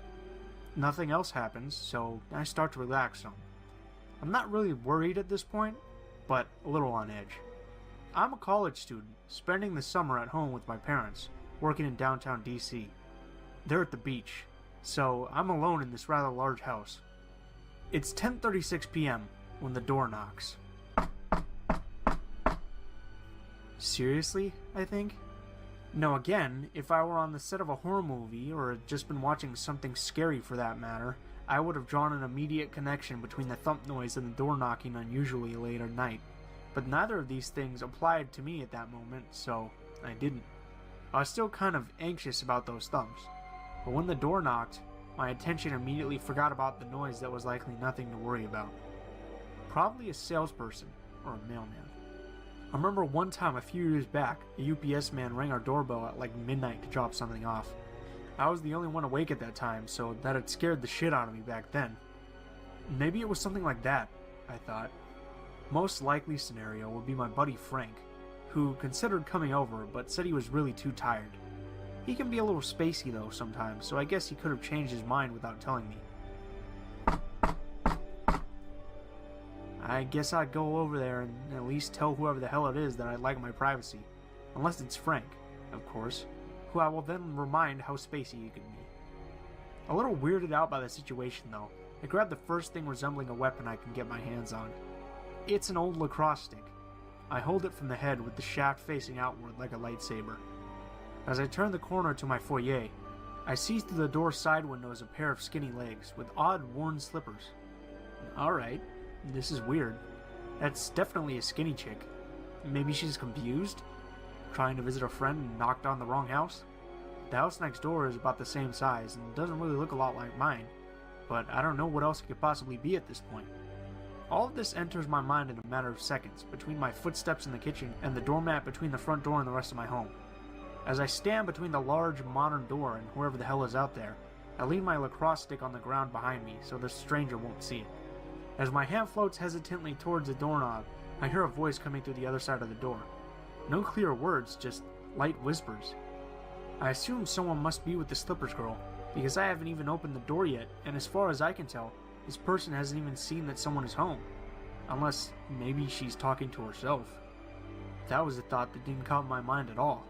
Nothing else happens, so I start to relax some. I'm not really worried at this point, but a little on edge. I'm a college student, spending the summer at home with my parents, working in downtown DC. They're at the beach, so I'm alone in this rather large house. It's 10:36 p.m. when the door knocks. Seriously, I think? No, again, if I were on the set of a horror movie, or had just been watching something scary for that matter, I would have drawn an immediate connection between the thump noise and the door knocking unusually late at night. But neither of these things applied to me at that moment, so I didn't. I was still kind of anxious about those thumps, but when the door knocked, my attention immediately forgot about the noise that was likely nothing to worry about. Probably a salesperson, or a mailman. I remember one time a few years back, a UPS man rang our doorbell at like midnight to drop something off. I was the only one awake at that time, so that had scared the shit out of me back then. Maybe it was something like that, I thought. Most likely scenario would be my buddy Frank, who considered coming over but said he was really too tired. He can be a little spacey though sometimes, so I guess he could have changed his mind without telling me. I guess I'd go over there and at least tell whoever the hell it is that I'd like my privacy. Unless it's Frank, of course, who I will then remind how spacey he could be. A little weirded out by the situation though, I grab the first thing resembling a weapon I can get my hands on. It's an old lacrosse stick. I hold it from the head with the shaft facing outward like a lightsaber. As I turn the corner to my foyer, I see through the door side windows a pair of skinny legs with odd worn slippers. Alright, this is weird. That's definitely a skinny chick. Maybe she's confused, trying to visit a friend and knocked on the wrong house. The house next door is about the same size and doesn't really look a lot like mine, but I don't know what else it could possibly be at this point. All of this enters my mind in a matter of seconds, between my footsteps in the kitchen and the doormat between the front door and the rest of my home. As I stand between the large, modern door and whoever the hell is out there, I lean my lacrosse stick on the ground behind me so the stranger won't see it. As my hand floats hesitantly towards the doorknob, I hear a voice coming through the other side of the door. No clear words, just light whispers. I assume someone must be with the Slippers girl, because I haven't even opened the door yet, and as far as I can tell, this person hasn't even seen that someone is home. Unless maybe she's talking to herself. That was a thought that didn't come to my mind at all.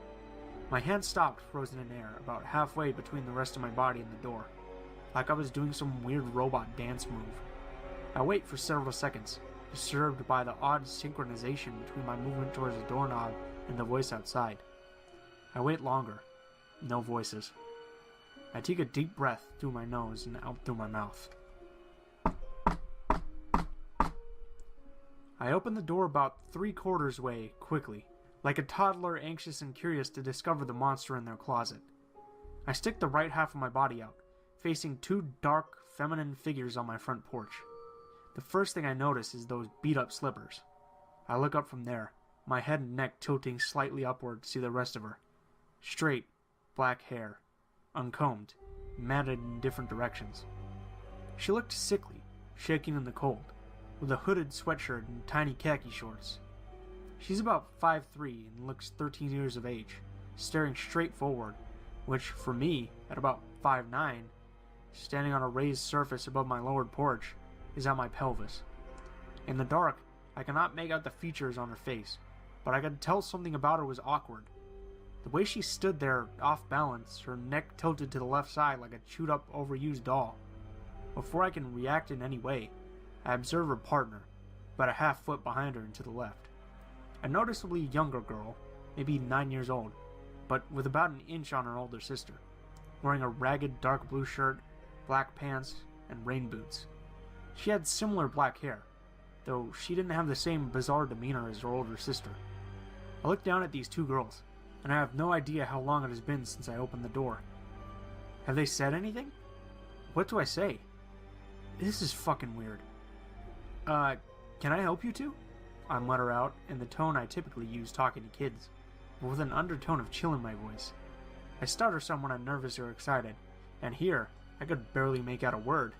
My hand stopped frozen in air, about halfway between the rest of my body and the door, like I was doing some weird robot dance move. I wait for several seconds, disturbed by the odd synchronization between my movement towards the doorknob and the voice outside. I wait longer. No voices. I take a deep breath through my nose and out through my mouth. I open the door about 3/4 way quickly, like a toddler anxious and curious to discover the monster in their closet. I stick the right half of my body out, facing two dark, feminine figures on my front porch. The first thing I notice is those beat-up slippers. I look up from there, my head and neck tilting slightly upward to see the rest of her. Straight, black hair, uncombed, matted in different directions. She looked sickly, shaking in the cold, with a hooded sweatshirt and tiny khaki shorts. She's about 5'3" and looks 13 years of age, staring straight forward, which for me, at about 5'9", standing on a raised surface above my lowered porch, is at my pelvis. In the dark, I cannot make out the features on her face, but I could tell something about her was awkward. The way she stood there, off balance, her neck tilted to the left side like a chewed up, overused doll. Before I can react in any way, I observe her partner, about a half foot behind her and to the left. A noticeably younger girl, maybe 9 years old, but with about an inch on her older sister, wearing a ragged dark blue shirt, black pants, and rain boots. She had similar black hair, though she didn't have the same bizarre demeanor as her older sister. I look down at these two girls, and I have no idea how long it has been since I opened the door. Have they said anything? What do I say? This is fucking weird. Can I help you two? I mutter out in the tone I typically use talking to kids, but with an undertone of chill in my voice. I stutter some when I'm nervous or excited, and here, I could barely make out a word.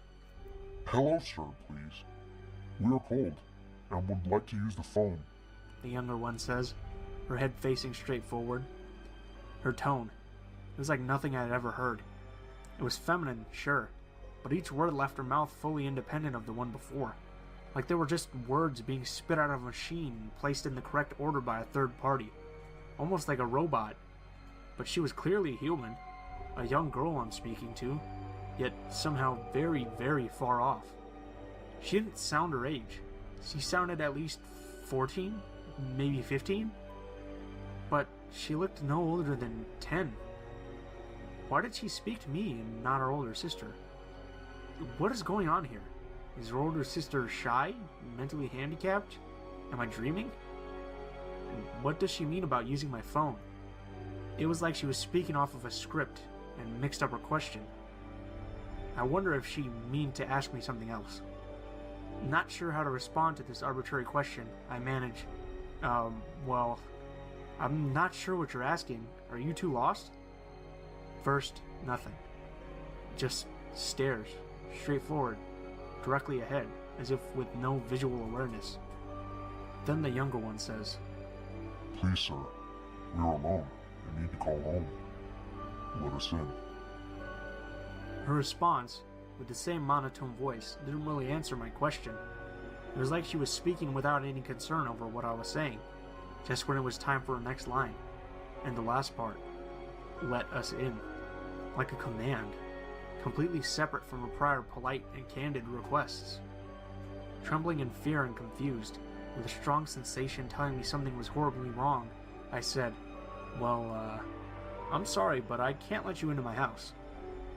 Hello, sir, please. We are cold, and would like to use the phone. The younger one says, her head facing straight forward. Her tone, it was like nothing I had ever heard. It was feminine, sure, but each word left her mouth fully independent of the one before. Like they were just words being spit out of a machine and placed in the correct order by a third party. Almost like a robot. But she was clearly human. A young girl I'm speaking to, yet somehow very, very far off. She didn't sound her age. She sounded at least 14, maybe 15. But she looked no older than 10. Why did she speak to me and not her older sister? What is going on here? Is her older sister shy? Mentally handicapped? Am I dreaming? What does she mean about using my phone? It was like she was speaking off of a script and mixed up her question. I wonder if she meant to ask me something else. Not sure how to respond to this arbitrary question, I manage. Well, I'm not sure what you're asking. Are you two lost? First, nothing. Just stares, straight forward, directly ahead, as if with no visual awareness. Then the younger one says, Please, sir, we are alone and need to call home. Let us in. Her response, with the same monotone voice, didn't really answer my question. It was like she was speaking without any concern over what I was saying, just when it was time for her next line. And the last part, let us in. Like a command, completely separate from her prior polite and candid requests. Trembling in fear and confused, with a strong sensation telling me something was horribly wrong, I said, Well, I'm sorry, but I can't let you into my house.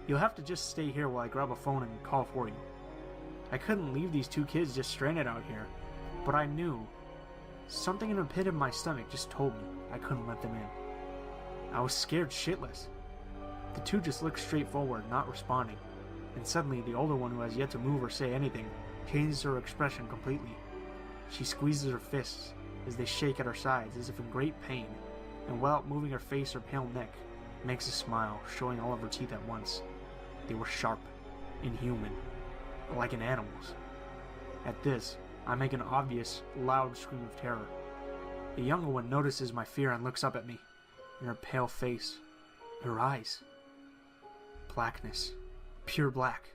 You'll have to just stay here while I grab a phone and call for you. I couldn't leave these two kids just stranded out here, but I knew Something in the pit of my stomach just told me I couldn't let them in. I was scared shitless. The two just looked straight forward, not responding, and suddenly the older one, who has yet to move or say anything, changes her expression completely. She squeezes her fists as they shake at her sides as if in great pain, and without moving her face or pale neck, makes a smile, showing all of her teeth at once. They were sharp, inhuman, like an animal's. At this, I make an obvious, loud scream of terror. The younger one notices my fear and looks up at me. In her pale face, her eyes. Blackness. Pure black.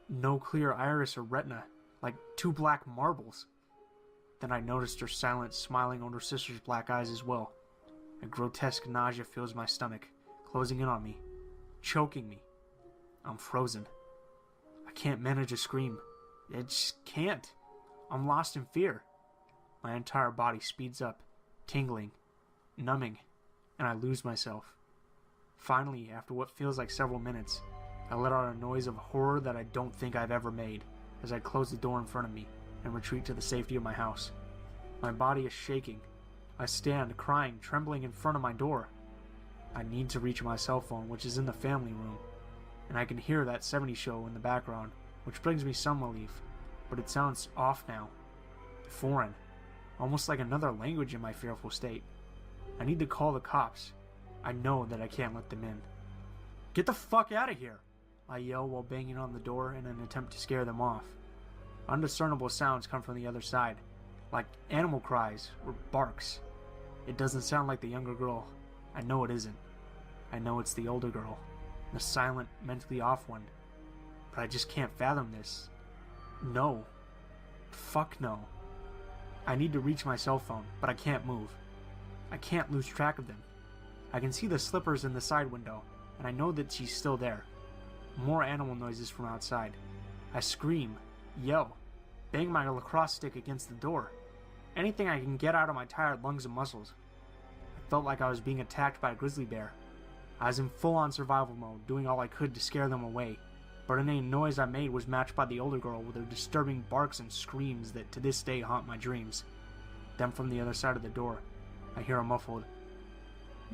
No clear iris or retina, like two black marbles. Then I noticed her silent, smiling older sister's black eyes as well. A grotesque nausea fills my stomach, closing in on me, choking me. I'm frozen. I can't manage a scream. I just can't. I'm lost in fear. My entire body speeds up, tingling, numbing, and I lose myself. Finally, after what feels like several minutes, I let out a noise of horror that I don't think I've ever made as I close the door in front of me and retreat to the safety of my house. My body is shaking. I stand, crying, trembling in front of my door. I need to reach my cell phone, which is in the family room, and I can hear that 70s show in the background, which brings me some relief, but it sounds off now. Foreign. Almost like another language in my fearful state. I need to call the cops. I know that I can't let them in. Get the fuck out of here! I yell while banging on the door in an attempt to scare them off. Undiscernible sounds come from the other side, like animal cries or barks. It doesn't sound like the younger girl. I know it isn't. I know it's the older girl, the silent, mentally off one. But I just can't fathom this. No. Fuck no. I need to reach my cell phone, but I can't move. I can't lose track of them. I can see the slippers in the side window, and I know that she's still there. More animal noises from outside. I scream, yell, bang my lacrosse stick against the door. Anything I can get out of my tired lungs and muscles. I felt like I was being attacked by a grizzly bear. I was in full-on survival mode, doing all I could to scare them away, but any noise I made was matched by the older girl with her disturbing barks and screams that to this day haunt my dreams. Then from the other side of the door, I hear a muffled,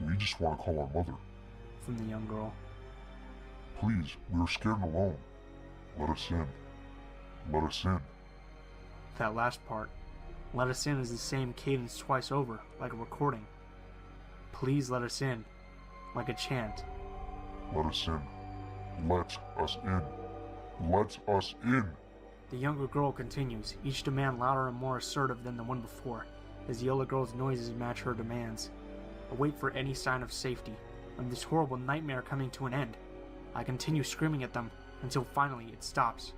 "We just want to call our mother," from the young girl. "Please, we are scared and alone. Let us in. Let us in." That last part, "let us in," is the same cadence twice over, like a recording. Please let us in, like a chant. Let us in. Let us in. Let us in. The younger girl continues, each demand louder and more assertive than the one before, as the older girl's noises match her demands. I wait for any sign of safety, of this horrible nightmare coming to an end. I continue screaming at them until finally it stops.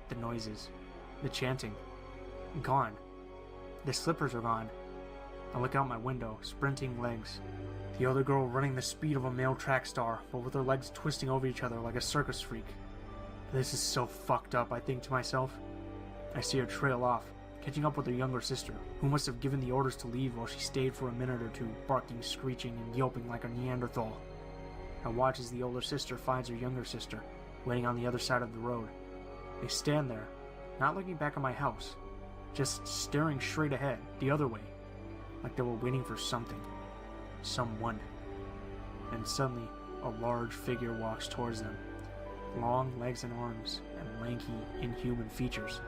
The noises, the chanting, gone. The slippers are gone. I look out my window, sprinting legs. The other girl running the speed of a male track star, but with her legs twisting over each other like a circus freak. This is so fucked up, I think to myself. I see her trail off, catching up with her younger sister, who must have given the orders to leave while she stayed for a minute or two, barking, screeching, and yelping like a Neanderthal. I watch as the older sister finds her younger sister, waiting on the other side of the road. They stand there, not looking back at my house, just staring straight ahead, the other way, like they were waiting for something. Someone. And suddenly, a large figure walks towards them. Long legs and arms, and lanky, inhuman features.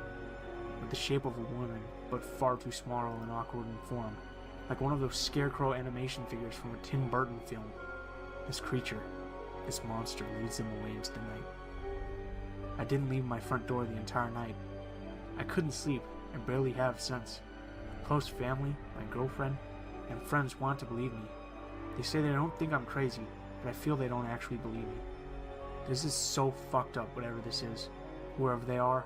With the shape of a woman, but far too small and awkward in form, like one of those scarecrow animation figures from a Tim Burton film. This creature, this monster, leads them away into the night. I didn't leave my front door the entire night. I couldn't sleep, and barely have since. Close family, my girlfriend, and friends want to believe me. They say they don't think I'm crazy, but I feel they don't actually believe me. This is so fucked up, whatever this is. Wherever they are,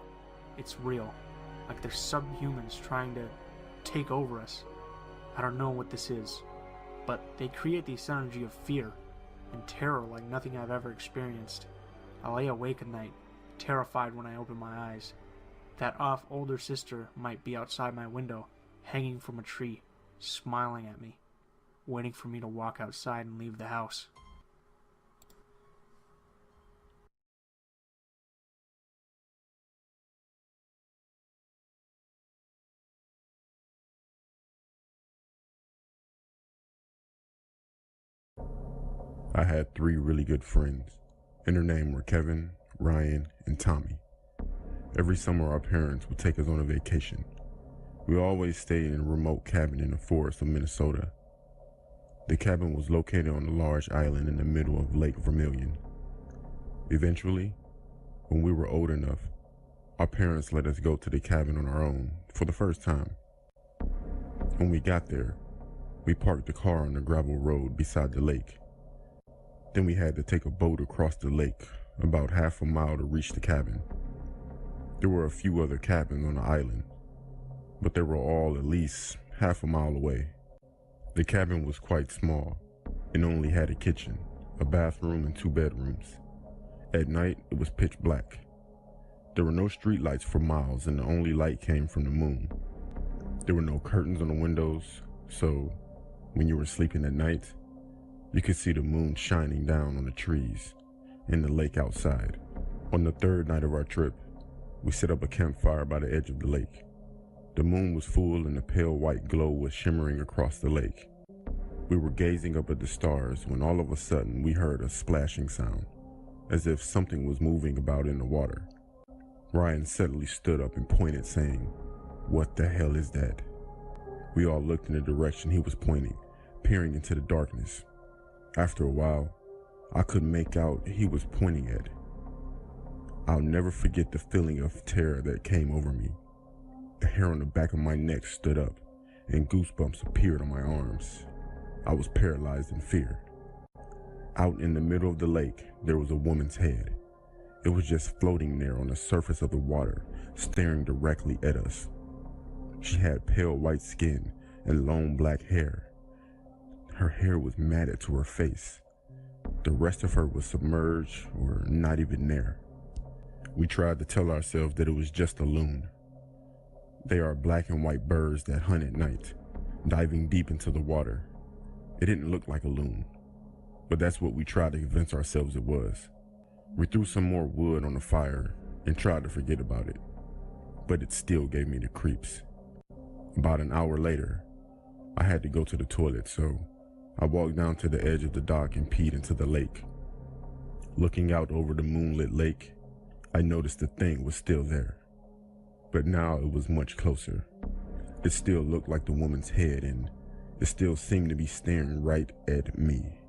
it's real. Like they're subhumans trying to take over us. I don't know what this is, but they create this energy of fear and terror like nothing I've ever experienced. I lay awake at night, terrified when I open my eyes. That off older sister might be outside my window, hanging from a tree, smiling at me, waiting for me to walk outside and leave the house. I had 3 really good friends, and their names were Kevin, Ryan, and Tommy. Every summer our parents would take us on a vacation. We always stayed in a remote cabin in the forest of Minnesota. The cabin was located on a large island in the middle of Lake Vermilion. Eventually, when we were old enough, our parents let us go to the cabin on our own for the first time. When we got there, we parked the car on the gravel road beside the lake. Then we had to take a boat across the lake about half a mile to reach the cabin. There were a few other cabins on the island, but they were all at least half a mile away. The cabin was quite small and only had a kitchen, a bathroom, and 2 bedrooms. At night, it was pitch black. There were no street lights for miles, and the only light came from the moon. There were no curtains on the windows, so when you were sleeping at night, you could see the moon shining down on the trees and the lake outside. On the 3rd night of our trip, we set up a campfire by the edge of the lake. The moon was full and the pale white glow was shimmering across the lake. We were gazing up at the stars when all of a sudden we heard a splashing sound, as if something was moving about in the water. Ryan suddenly stood up and pointed, saying, "What the hell is that?" We all looked in the direction he was pointing, peering into the darkness. After a while, I could make out he was pointing at. I'll never forget the feeling of terror that came over me. The hair on the back of my neck stood up, and goosebumps appeared on my arms. I was paralyzed in fear. Out in the middle of the lake, there was a woman's head. It was just floating there on the surface of the water, staring directly at us. She had pale white skin and long black hair. Her hair was matted to her face. The rest of her was submerged or not even there. We tried to tell ourselves that it was just a loon. They are black and white birds that hunt at night, diving deep into the water. It didn't look like a loon, but that's what we tried to convince ourselves it was. We threw some more wood on the fire and tried to forget about it, but it still gave me the creeps. About an hour later, I had to go to the toilet, so I walked down to the edge of the dock and peed into the lake. Looking out over the moonlit lake, I noticed the thing was still there, but now it was much closer. It still looked like the woman's head, and it still seemed to be staring right at me.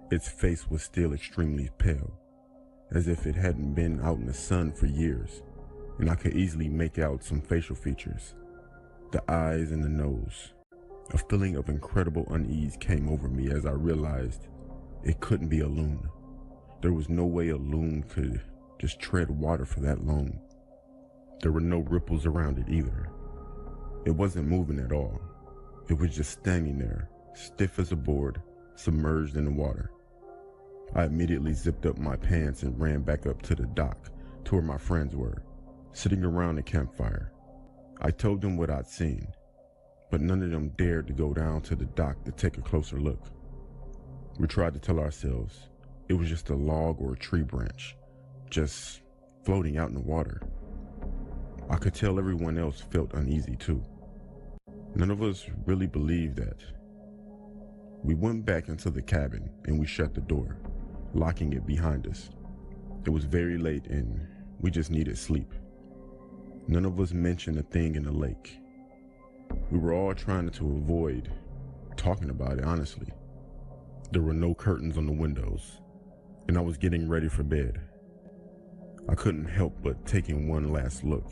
Its face was still extremely pale, as if it hadn't been out in the sun for years, and I could easily make out some facial features, the eyes and the nose. A feeling of incredible unease came over me as I realized it couldn't be a loon. There was no way a loon could just tread water for that long. There were no ripples around it either. It wasn't moving at all. It was just standing there, stiff as a board, submerged in the water. I immediately zipped up my pants and ran back up to the dock to where my friends were, sitting around the campfire. I told them what I'd seen, but none of them dared to go down to the dock to take a closer look. We tried to tell ourselves it was just a log or a tree branch, just floating out in the water. I could tell everyone else felt uneasy too. None of us really believed that. We went back into the cabin and we shut the door, locking it behind us. It was very late and we just needed sleep. None of us mentioned a thing in the lake. We were all trying to avoid talking about it, honestly. There were no curtains on the windows, and I was getting ready for bed. I couldn't help but taking one last look.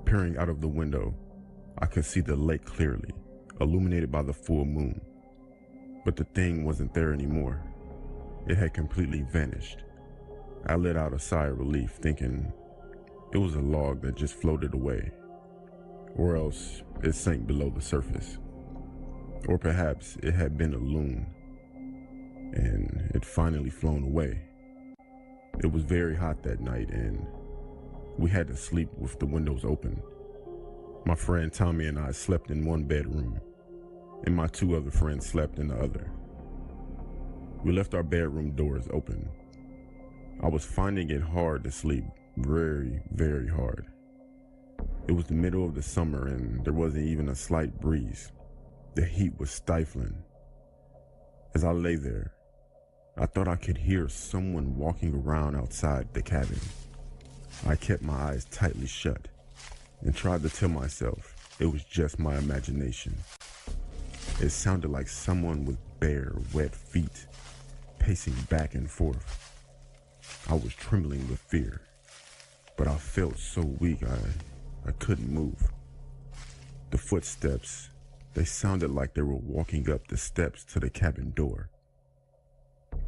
Peering out of the window, I could see the lake clearly, illuminated by the full moon. But the thing wasn't there anymore. It had completely vanished. I let out a sigh of relief, thinking it was a log that just floated away, or else it sank below the surface. Or perhaps it had been a loon, and it finally flown away. It was very hot that night, and we had to sleep with the windows open. My friend Tommy and I slept in one bedroom, and my 2 other friends slept in the other. We left our bedroom doors open. I was finding it hard to sleep, very, very hard. It was the middle of the summer and there wasn't even a slight breeze. The heat was stifling. As I lay there, I thought I could hear someone walking around outside the cabin. I kept my eyes tightly shut and tried to tell myself it was just my imagination. It sounded like someone with bare, wet feet pacing back and forth. I was trembling with fear, but I felt so weak I couldn't move. The footsteps, they sounded like they were walking up the steps to the cabin door.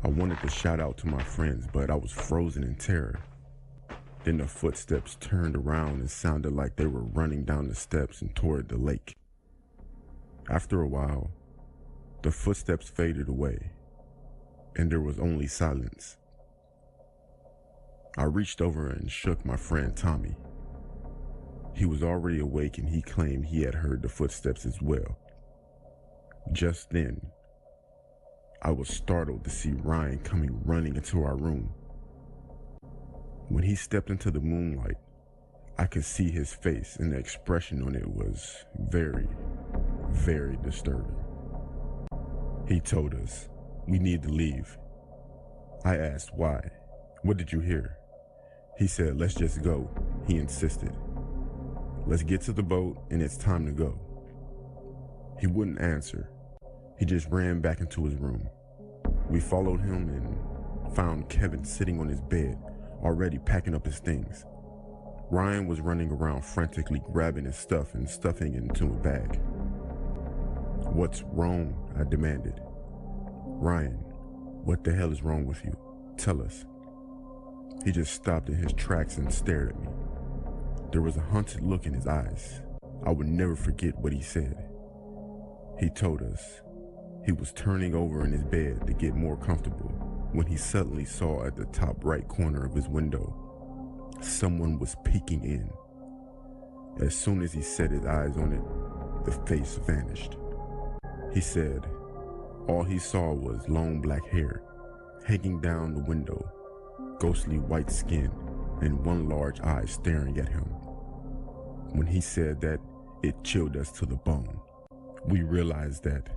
I wanted to shout out to my friends, but I was frozen in terror. Then the footsteps turned around and sounded like they were running down the steps and toward the lake. After a while, the footsteps faded away, and there was only silence. I reached over and shook my friend Tommy. He was already awake and he claimed he had heard the footsteps as well. Just then, I was startled to see Ryan coming running into our room. When he stepped into the moonlight, I could see his face, and the expression on it was very, very disturbing. He told us we need to leave. I asked why. What did you hear? He said, let's just go. He insisted. Let's get to the boat and it's time to go. He wouldn't answer. He just ran back into his room. We followed him and found Kevin sitting on his bed, already packing up his things. Ryan was running around frantically grabbing his stuff and stuffing it into a bag. What's wrong? I demanded. Ryan, what the hell is wrong with you? Tell us. He just stopped in his tracks and stared at me. There was a haunted look in his eyes. I would never forget what he said. He told us he was turning over in his bed to get more comfortable when he suddenly saw at the top right corner of his window, someone was peeking in. As soon as he set his eyes on it, the face vanished. He said all he saw was long black hair hanging down the window, ghostly white skin, and one large eye staring at him. When he said that, it chilled us to the bone. We realized that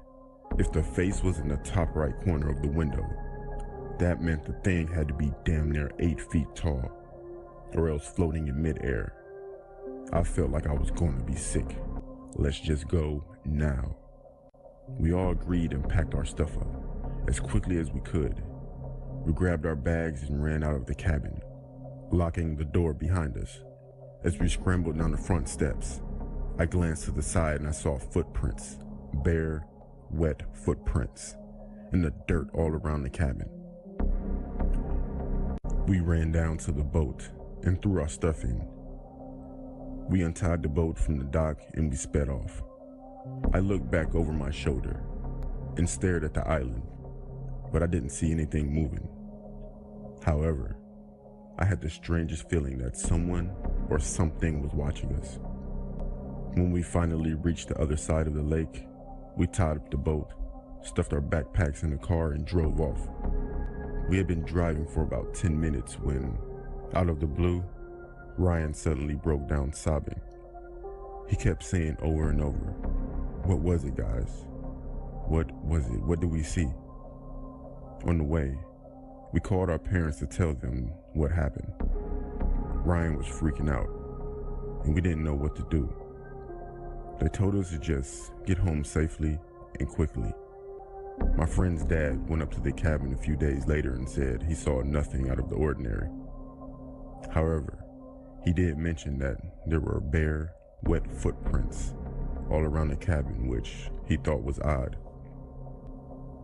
if the face was in the top right corner of the window, that meant the thing had to be damn near 8 feet tall, or else floating in midair. I felt like I was going to be sick. Let's just go now. We all agreed and packed our stuff up as quickly as we could. We grabbed our bags and ran out of the cabin, locking the door behind us. As we scrambled down the front steps, I glanced to the side and I saw footprints, bare, wet footprints, in the dirt all around the cabin. We ran down to the boat and threw our stuff in. We untied the boat from the dock and we sped off. I looked back over my shoulder and stared at the island, but I didn't see anything moving. However, I had the strangest feeling that someone or something was watching us. When we finally reached the other side of the lake, we tied up the boat, stuffed our backpacks in the car, and drove off. We had been driving for about 10 minutes when, out of the blue, Ryan suddenly broke down sobbing. He kept saying over and over, "What was it, guys? What was it? What did we see?" On the way, we called our parents to tell them what happened. Ryan was freaking out, and we didn't know what to do. They told us to just get home safely and quickly. My friend's dad went up to the cabin a few days later and said he saw nothing out of the ordinary. However, he did mention that there were bare, wet footprints all around the cabin, which he thought was odd.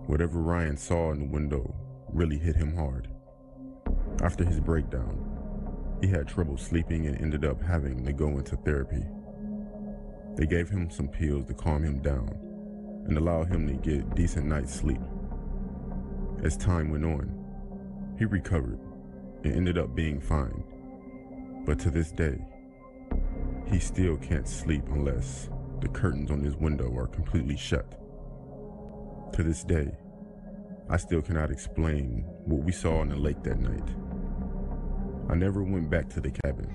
Whatever Ryan saw in the window really hit him hard. After his breakdown, he had trouble sleeping and ended up having to go into therapy. They gave him some pills to calm him down and allow him to get a decent night's sleep. As time went on, he recovered and ended up being fine. But to this day, he still can't sleep unless the curtains on his window are completely shut. To this day, I still cannot explain what we saw in the lake that night. I never went back to the cabin.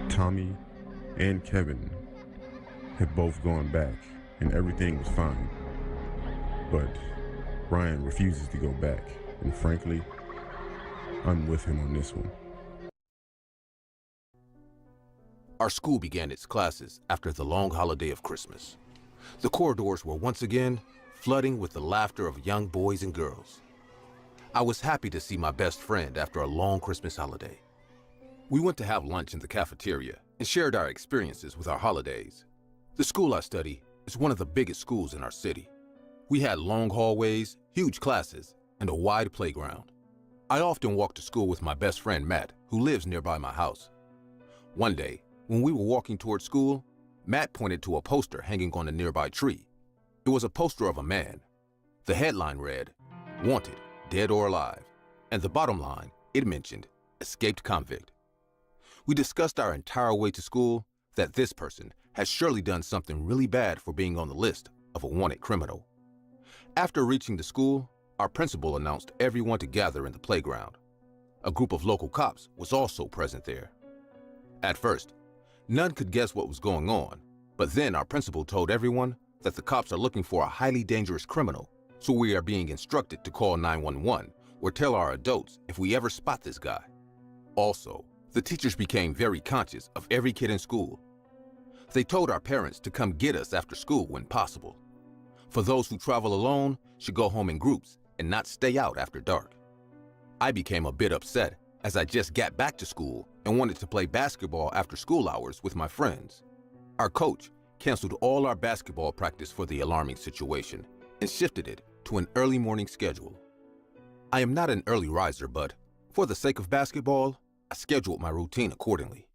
Tommy and Kevin had both gone back and everything was fine. But Ryan refuses to go back, and frankly, I'm with him on this one. Our school began its classes after the long holiday of Christmas. The corridors were once again flooding with the laughter of young boys and girls. I was happy to see my best friend after a long Christmas holiday. We went to have lunch in the cafeteria and shared our experiences with our holidays. The school I study is one of the biggest schools in our city. We had long hallways, huge classes, and a wide playground. I often walked to school with my best friend Matt, who lives nearby my house. One day, when we were walking toward school, Matt pointed to a poster hanging on a nearby tree. It was a poster of a man. The headline read, "Wanted, Dead or Alive," and the bottom line, it mentioned, "Escaped Convict." We discussed our entire way to school that this person has surely done something really bad for being on the list of a wanted criminal. After reaching the school, our principal announced everyone to gather in the playground. A group of local cops was also present there. At first, none could guess what was going on, but then our principal told everyone that the cops are looking for a highly dangerous criminal, so we are being instructed to call 911 or tell our adults if we ever spot this guy. Also, the teachers became very conscious of every kid in school. They told our parents to come get us after school when possible. For those who travel alone, should go home in groups and not stay out after dark. I became a bit upset as I just got back to school and wanted to play basketball after school hours with my friends. Our coach canceled all our basketball practice for the alarming situation and shifted it to an early morning schedule. I am not an early riser, but for the sake of basketball, I scheduled my routine accordingly.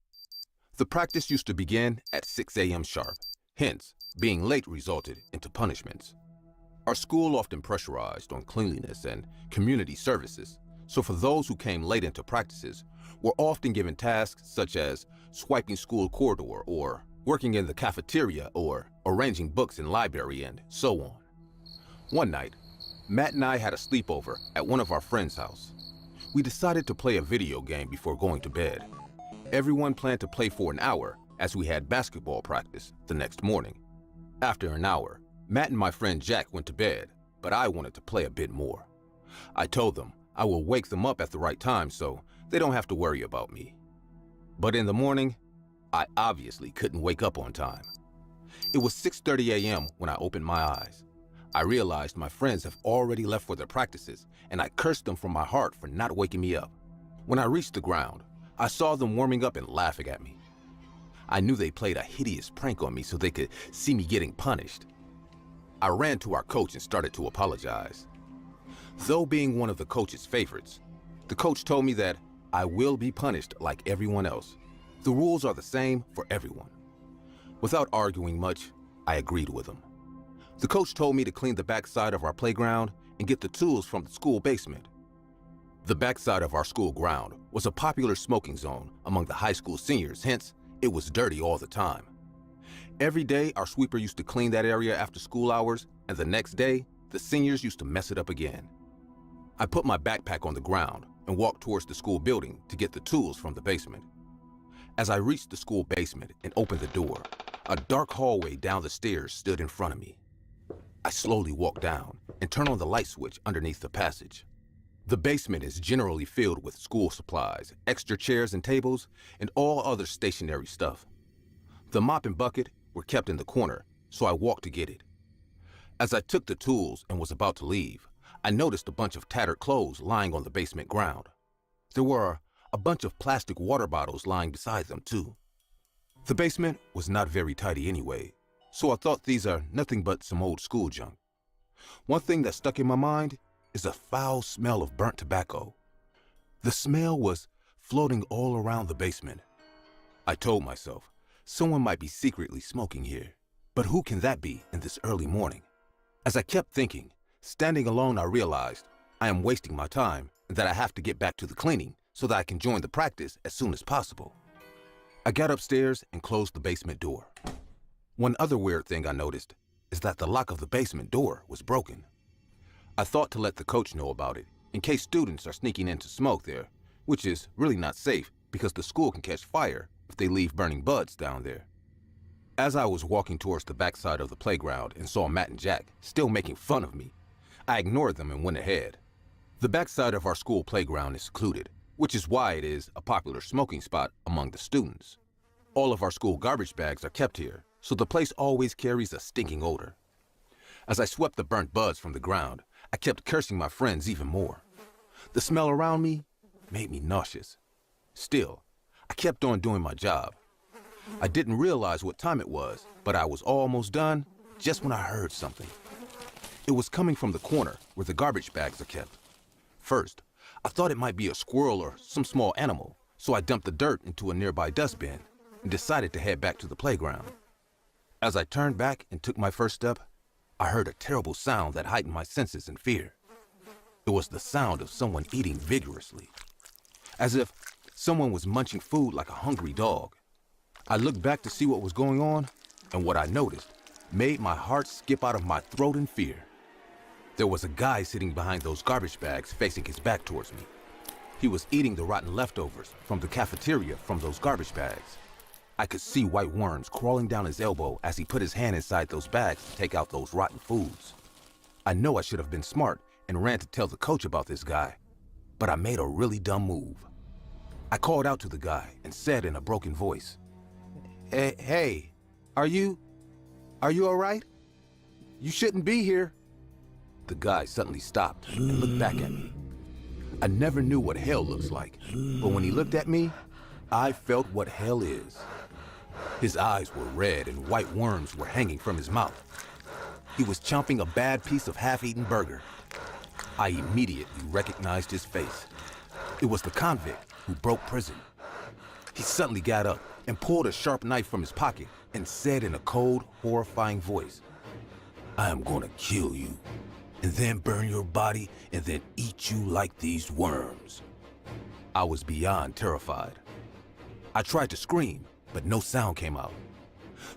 The practice used to begin at 6 a.m. sharp, hence, being late resulted into punishments. Our school often pressurized on cleanliness and community services, so for those who came late into practices, were often given tasks such as swiping school corridor or working in the cafeteria or arranging books in library and so on. One night, Matt and I had a sleepover at one of our friends' house. We decided to play a video game before going to bed. Everyone planned to play for an hour as we had basketball practice the next morning. After an hour, Matt and my friend Jack went to bed, but I wanted to play a bit more. I told them I will wake them up at the right time so they don't have to worry about me. But in the morning, I obviously couldn't wake up on time. It was 6:30 a.m. when I opened my eyes. I realized my friends have already left for their practices, and I cursed them from my heart for not waking me up. When I reached the ground, I saw them warming up and laughing at me. I knew they played a hideous prank on me so they could see me getting punished. I ran to our coach and started to apologize. Though being one of the coach's favorites, the coach told me that I will be punished like everyone else. The rules are the same for everyone. Without arguing much, I agreed with him. The coach told me to clean the backside of our playground and get the tools from the school basement. The backside of our school ground was a popular smoking zone among the high school seniors, hence, it was dirty all the time. Every day, our sweeper used to clean that area after school hours, and the next day, the seniors used to mess it up again. I put my backpack on the ground and walked towards the school building to get the tools from the basement. As I reached the school basement and opened the door, a dark hallway down the stairs stood in front of me. I slowly walked down and turned on the light switch underneath the passage. The basement is generally filled with school supplies, extra chairs and tables, and all other stationary stuff. The mop and bucket were kept in the corner, so I walked to get it. As I took the tools and was about to leave, I noticed a bunch of tattered clothes lying on the basement ground. There were a bunch of plastic water bottles lying beside them, too. The basement was not very tidy anyway, so I thought these are nothing but some old school junk. One thing that stuck in my mind is a foul smell of burnt tobacco. The smell was floating all around the basement. I told myself, someone might be secretly smoking here, but who can that be in this early morning? As I kept thinking, standing alone, I realized I am wasting my time and that I have to get back to the cleaning so that I can join the practice as soon as possible. I got upstairs and closed the basement door. One other weird thing I noticed is that the lock of the basement door was broken. I thought to let the coach know about it in case students are sneaking in to smoke there, which is really not safe because the school can catch fire if they leave burning buds down there. As I was walking towards the backside of the playground and saw Matt and Jack still making fun of me, I ignored them and went ahead. The backside of our school playground is secluded, which is why it is a popular smoking spot among the students. All of our school garbage bags are kept here, so the place always carries a stinking odor. As I swept the burnt buds from the ground, I kept cursing my friends even more. The smell around me made me nauseous. Still, I kept on doing my job. I didn't realize what time it was, but I was almost done just when I heard something. It was coming from the corner where the garbage bags are kept. First, I thought it might be a squirrel or some small animal, so I dumped the dirt into a nearby dustbin and decided to head back to the playground. As I turned back and took my first step, I heard a terrible sound that heightened my senses and fear. It was the sound of someone eating vigorously, as if someone was munching food like a hungry dog. I looked back to see what was going on, and what I noticed made my heart skip out of my throat in fear. There was a guy sitting behind those garbage bags facing his back towards me. He was eating the rotten leftovers from the cafeteria from those garbage bags. I could see white worms crawling down his elbow as he put his hand inside those bags to take out those rotten foods. I know I should have been smart and ran to tell the coach about this guy, but I made a really dumb move. I called out to the guy and said in a broken voice, Hey, are you all right? You shouldn't be here." The guy suddenly stopped and looked back at me. I never knew what hell looks like, but when he looked at me, I felt what hell is. His eyes were red and white worms were hanging from his mouth. He was chomping a bad piece of half-eaten burger. I immediately recognized his face. It was the convict who broke prison. He suddenly got up and pulled a sharp knife from his pocket and said in a cold, horrifying voice, "I am gonna kill you, and then burn your body, and then eat you like these worms." I was beyond terrified. I tried to scream, but no sound came out.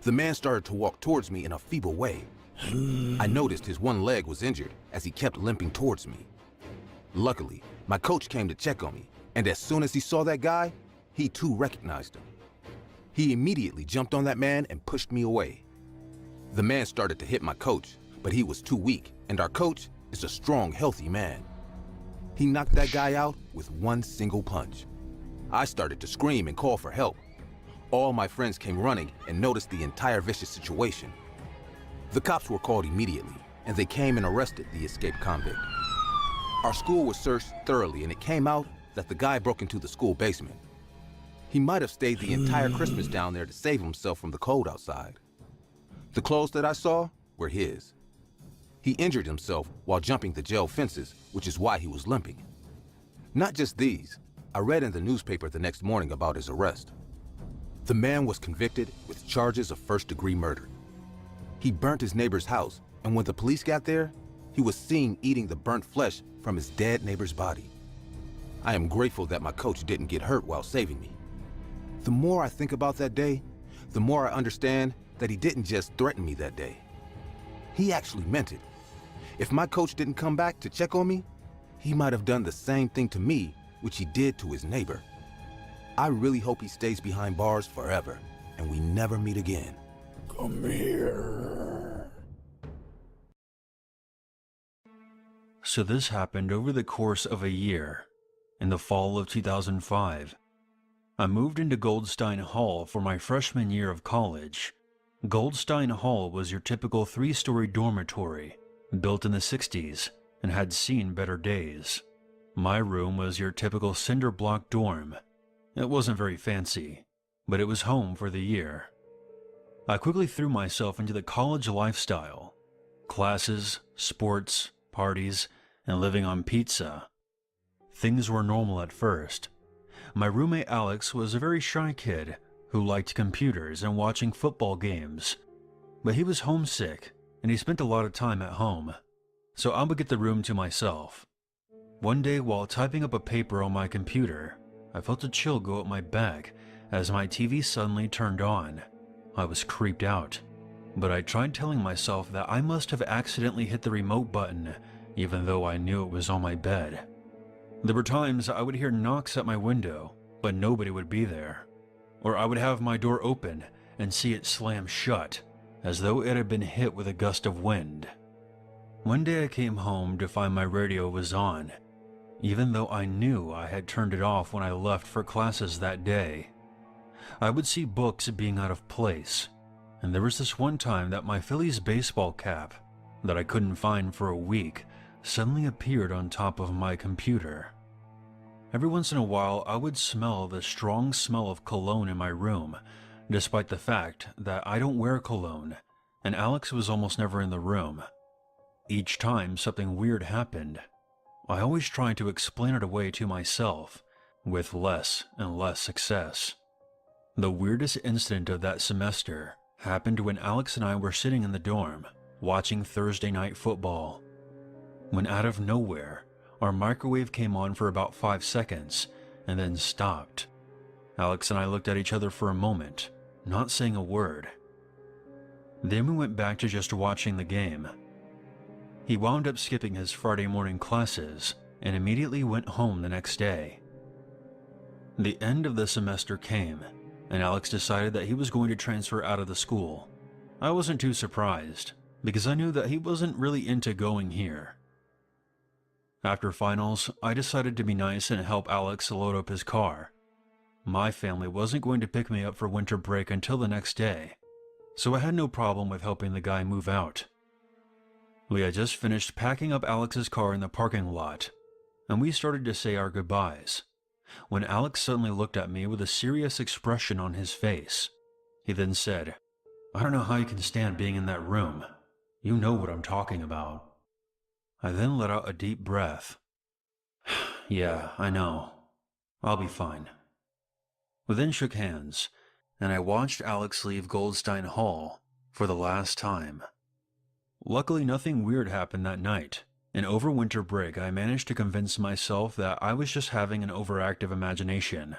The man started to walk towards me in a feeble way. I noticed his one leg was injured as he kept limping towards me. Luckily, my coach came to check on me, and as soon as he saw that guy, he too recognized him. He immediately jumped on that man and pushed me away. The man started to hit my coach, but he was too weak, and our coach is a strong, healthy man. He knocked that guy out with one single punch. I started to scream and call for help. All my friends came running and noticed the entire vicious situation. The cops were called immediately, and they came and arrested the escaped convict. Our school was searched thoroughly, and it came out that the guy broke into the school basement. He might have stayed the entire Christmas down there to save himself from the cold outside. The clothes that I saw were his. He injured himself while jumping the jail fences, which is why he was limping. Not just these, I read in the newspaper the next morning about his arrest. The man was convicted with charges of first-degree murder. He burnt his neighbor's house, and when the police got there, he was seen eating the burnt flesh from his dead neighbor's body. I am grateful that my coach didn't get hurt while saving me. The more I think about that day, the more I understand that he didn't just threaten me that day. He actually meant it. If my coach didn't come back to check on me, he might have done the same thing to me, which he did to his neighbor. I really hope he stays behind bars forever, and we never meet again. Come here. So this happened over the course of a year. In the fall of 2005, I moved into Goldstein Hall for my freshman year of college. Goldstein Hall was your typical 3-story dormitory, built in the 60s, and had seen better days. My room was your typical cinder block dorm. It wasn't very fancy, but it was home for the year. I quickly threw myself into the college lifestyle. Classes, sports, parties, and living on pizza. Things were normal at first. My roommate Alex was a very shy kid who liked computers and watching football games. But he was homesick, and he spent a lot of time at home, so I would get the room to myself. One day while typing up a paper on my computer, I felt a chill go up my back as my TV suddenly turned on. I was creeped out, but I tried telling myself that I must have accidentally hit the remote button, even though I knew it was on my bed. There were times I would hear knocks at my window, but nobody would be there. Or I would have my door open and see it slam shut, as though it had been hit with a gust of wind. One day I came home to find my radio was on, even though I knew I had turned it off when I left for classes that day. I would see books being out of place, and there was this one time that my Phillies baseball cap, that I couldn't find for a week, suddenly appeared on top of my computer. Every once in a while, I would smell the strong smell of cologne in my room, despite the fact that I don't wear cologne, and Alex was almost never in the room. Each time something weird happened, I always tried to explain it away to myself, with less and less success. The weirdest incident of that semester happened when Alex and I were sitting in the dorm, watching Thursday night football. When out of nowhere, our microwave came on for about 5 seconds, and then stopped. Alex and I looked at each other for a moment, not saying a word. Then we went back to just watching the game. He wound up skipping his Friday morning classes and immediately went home the next day. The end of the semester came, and Alex decided that he was going to transfer out of the school. I wasn't too surprised, because I knew that he wasn't really into going here. After finals, I decided to be nice and help Alex load up his car. My family wasn't going to pick me up for winter break until the next day, so I had no problem with helping the guy move out. We had just finished packing up Alex's car in the parking lot, and we started to say our goodbyes, when Alex suddenly looked at me with a serious expression on his face. He then said, "I don't know how you can stand being in that room. You know what I'm talking about." I then let out a deep breath. "Yeah, I know. I'll be fine." We then shook hands, and I watched Alex leave Goldstein Hall for the last time. Luckily, nothing weird happened that night, and over winter break I managed to convince myself that I was just having an overactive imagination.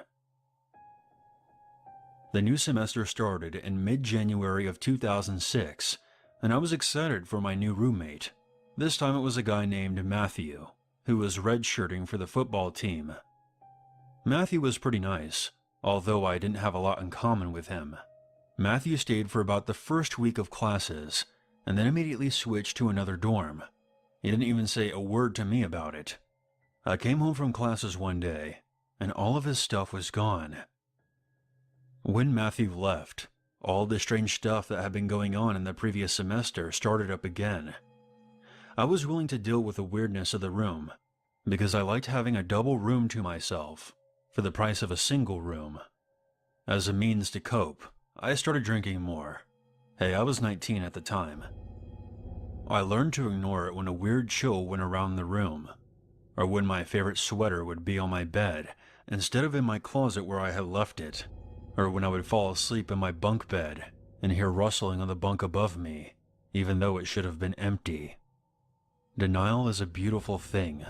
The new semester started in mid-January of 2006, and I was excited for my new roommate. This time it was a guy named Matthew, who was redshirting for the football team. Matthew was pretty nice, although I didn't have a lot in common with him. Matthew stayed for about the first week of classes, and then immediately switched to another dorm. He didn't even say a word to me about it. I came home from classes one day, and all of his stuff was gone. When Matthew left, all the strange stuff that had been going on in the previous semester started up again. I was willing to deal with the weirdness of the room, because I liked having a double room to myself, for the price of a single room. As a means to cope, I started drinking more. Hey, I was 19 at the time. I learned to ignore it when a weird chill went around the room, or when my favorite sweater would be on my bed instead of in my closet where I had left it, or when I would fall asleep in my bunk bed and hear rustling on the bunk above me, even though it should have been empty. Denial is a beautiful thing.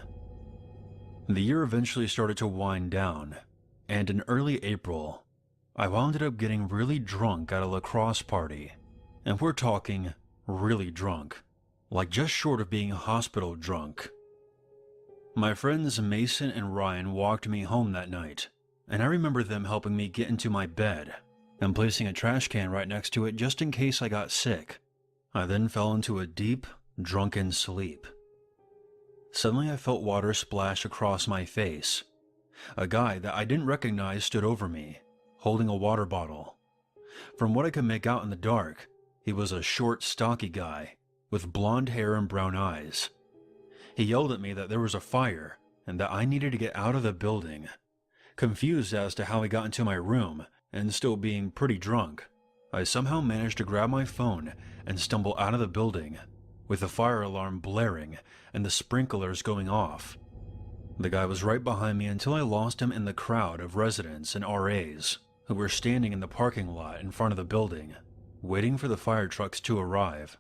The year eventually started to wind down, and in early April, I wound up getting really drunk at a lacrosse party. And we're talking really drunk, like just short of being hospital drunk. My friends Mason and Ryan walked me home that night, and I remember them helping me get into my bed and placing a trash can right next to it just in case I got sick. I then fell into a deep, drunken sleep. Suddenly I felt water splash across my face. A guy that I didn't recognize stood over me, holding a water bottle. From what I could make out in the dark, he was a short, stocky guy with blonde hair and brown eyes. He yelled at me that there was a fire and that I needed to get out of the building. Confused as to how he got into my room and still being pretty drunk, I somehow managed to grab my phone and stumble out of the building, with the fire alarm blaring and the sprinklers going off. The guy was right behind me until I lost him in the crowd of residents and RAs who were standing in the parking lot in front of the building, waiting for the fire trucks to arrive.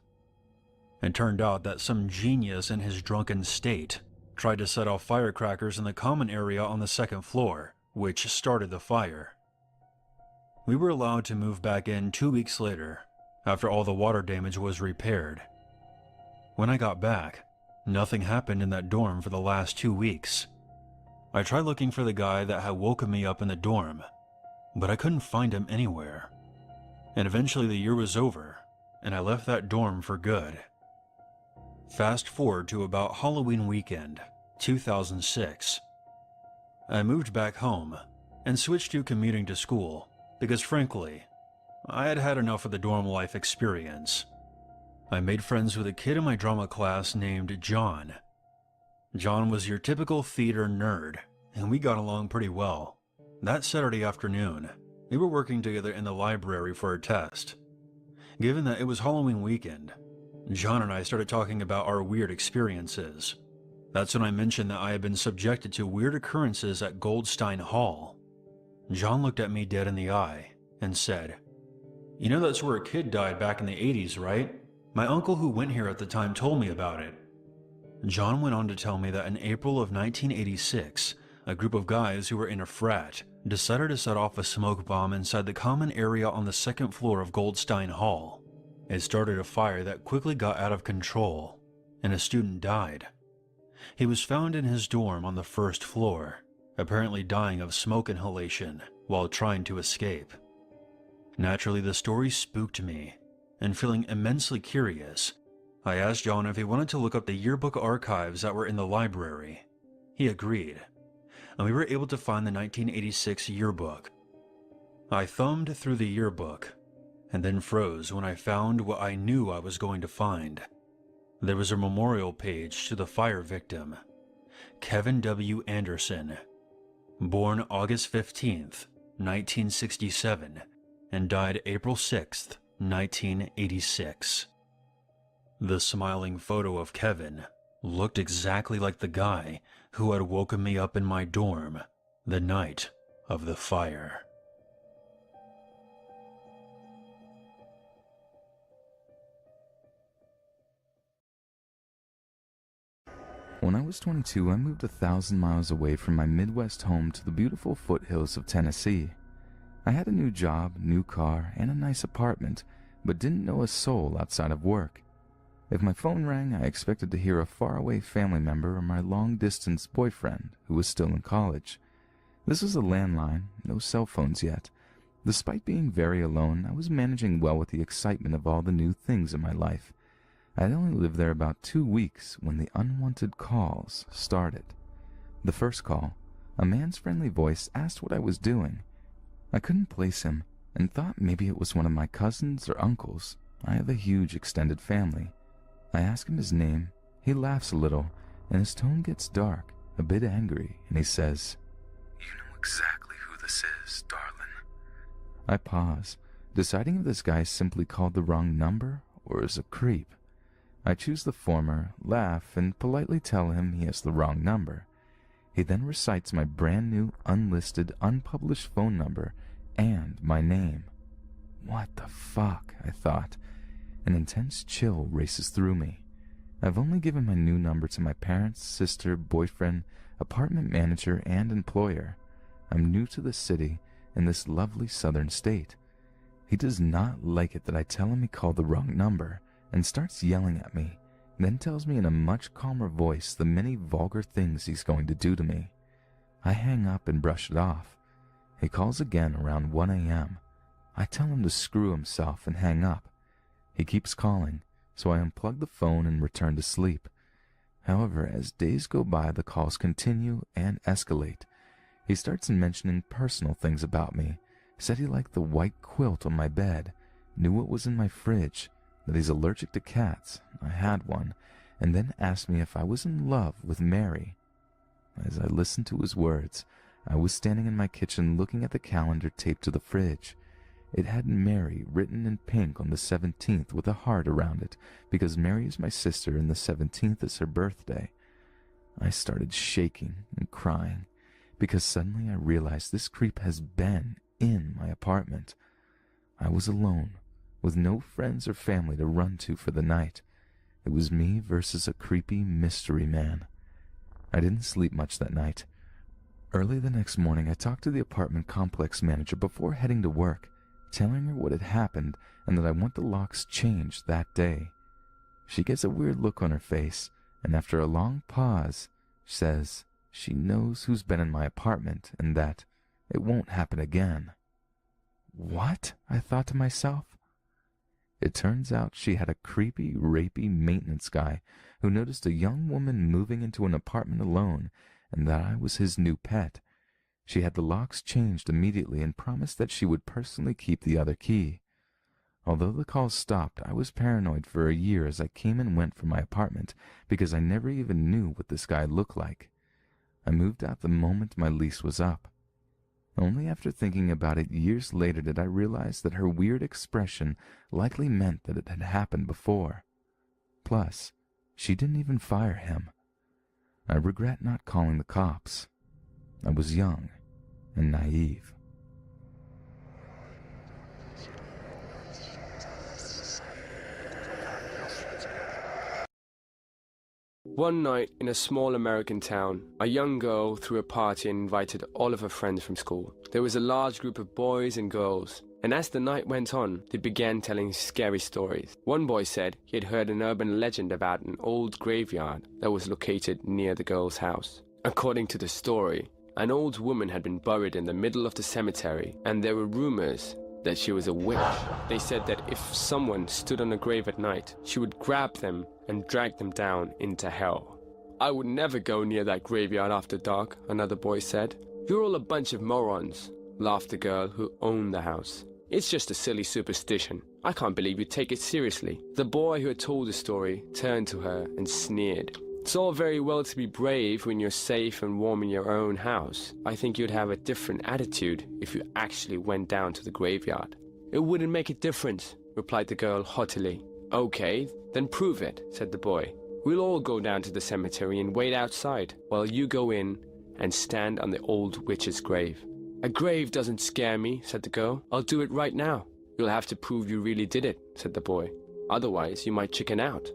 It turned out that some genius in his drunken state tried to set off firecrackers in the common area on the second floor, which started the fire. We were allowed to move back in 2 weeks later, after all the water damage was repaired. When I got back, nothing happened in that dorm for the last 2 weeks. I tried looking for the guy that had woken me up in the dorm, but I couldn't find him anywhere. And eventually the year was over, and I left that dorm for good. Fast forward to about Halloween weekend, 2006. I moved back home and switched to commuting to school because, frankly, I had had enough of the dorm life experience. I made friends with a kid in my drama class named John. John was your typical theater nerd, and we got along pretty well. That Saturday afternoon, we were working together in the library for a test. Given that it was Halloween weekend, John and I started talking about our weird experiences. That's when I mentioned that I had been subjected to weird occurrences at Goldstein Hall. John looked at me dead in the eye and said, "You know that's where a kid died back in the 80s, right? My uncle who went here at the time told me about it." John went on to tell me that in April of 1986, a group of guys who were in a frat decided to set off a smoke bomb inside the common area on the second floor of Goldstein Hall. It started a fire that quickly got out of control, and a student died. He was found in his dorm on the first floor, apparently dying of smoke inhalation while trying to escape. Naturally, the story spooked me, and feeling immensely curious, I asked John if he wanted to look up the yearbook archives that were in the library. He agreed, and we were able to find the 1986 yearbook. I thumbed through the yearbook, and then froze when I found what I knew I was going to find. There was a memorial page to the fire victim, Kevin W. Anderson, born August 15th, 1967, and died April 6th, 1986. The smiling photo of Kevin looked exactly like the guy who had woken me up in my dorm the night of the fire. When I was 22, I moved 1,000 miles away from my Midwest home to the beautiful foothills of Tennessee. I had a new job, new car, and a nice apartment, but didn't know a soul outside of work. If my phone rang, I expected to hear a faraway family member or my long-distance boyfriend who was still in college. This was a landline, no cell phones yet. Despite being very alone, I was managing well with the excitement of all the new things in my life. I had only lived there about 2 weeks when the unwanted calls started. The first call, a man's friendly voice asked what I was doing. I couldn't place him and thought maybe it was one of my cousins or uncles. I have a huge extended family. I ask him his name, he laughs a little, and his tone gets dark, a bit angry, and he says, "You know exactly who this is, darling." I pause, deciding if this guy simply called the wrong number or is a creep. I choose the former, laugh, and politely tell him he has the wrong number. He then recites my brand new, unlisted, unpublished phone number and my name. What the fuck, I thought. An intense chill races through me. I've only given my new number to my parents, sister, boyfriend, apartment manager, and employer. I'm new to the city in this lovely southern state. He does not like it that I tell him he called the wrong number and starts yelling at me, then tells me in a much calmer voice the many vulgar things he's going to do to me. I hang up and brush it off. He calls again around 1 a.m. I tell him to screw himself and hang up. He keeps calling, so I unplug the phone and return to sleep. However, as days go by, the calls continue and escalate. He starts mentioning personal things about me, said he liked the white quilt on my bed, knew what was in my fridge, that he's allergic to cats, I had one, and then asked me if I was in love with Mary. As I listened to his words, I was standing in my kitchen looking at the calendar taped to the fridge. It had Mary written in pink on the 17th with a heart around it, because Mary is my sister and the 17th is her birthday. I started shaking and crying, because suddenly I realized this creep has been in my apartment. I was alone, with no friends or family to run to for the night. It was me versus a creepy mystery man. I didn't sleep much that night. Early the next morning, I talked to the apartment complex manager before heading to work, telling her what had happened and that I want the locks changed that day. She gets a weird look on her face, and after a long pause, says she knows who's been in my apartment and that it won't happen again. What? I thought to myself. It turns out she had a creepy, rapey maintenance guy who noticed a young woman moving into an apartment alone and that I was his new pet. She had the locks changed immediately and promised that she would personally keep the other key. Although the calls stopped, I was paranoid for a year as I came and went from my apartment because I never even knew what this guy looked like. I moved out the moment my lease was up. Only after thinking about it years later did I realize that her weird expression likely meant that it had happened before. Plus, she didn't even fire him. I regret not calling the cops. I was young and naive. One night in a small American town, a young girl threw a party and invited all of her friends from school. There was a large group of boys and girls, and as the night went on, they began telling scary stories. One boy said he had heard an urban legend about an old graveyard that was located near the girl's house. According to the story, an old woman had been buried in the middle of the cemetery, and there were rumors that she was a witch. They said that if someone stood on a grave at night, she would grab them and drag them down into hell. I would never go near that graveyard after dark, another boy said. You're all a bunch of morons, laughed the girl who owned the house. It's just a silly superstition. I can't believe you take it seriously. The boy who had told the story turned to her and sneered. It's all very well to be brave when you're safe and warm in your own house. I think you'd have a different attitude if you actually went down to the graveyard. It wouldn't make a difference, replied the girl haughtily. Okay, then prove it, said the boy. We'll all go down to the cemetery and wait outside, while you go in and stand on the old witch's grave. A grave doesn't scare me, said the girl. I'll do it right now. You'll have to prove you really did it, said the boy. Otherwise, you might chicken out.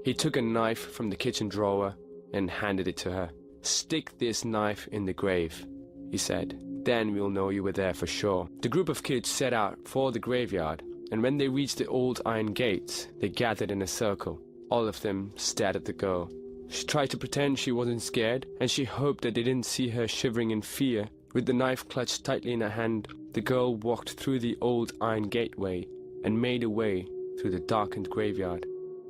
He took a knife from the kitchen drawer and handed it to her. Stick this knife in the grave, he said. Then we'll know you were there for sure. The group of kids set out for the graveyard, and when they reached the old iron gates, they gathered in a circle. All of them stared at the girl. She tried to pretend she wasn't scared, and she hoped that they didn't see her shivering in fear. With the knife clutched tightly in her hand, the girl walked through the old iron gateway and made her way through the darkened graveyard.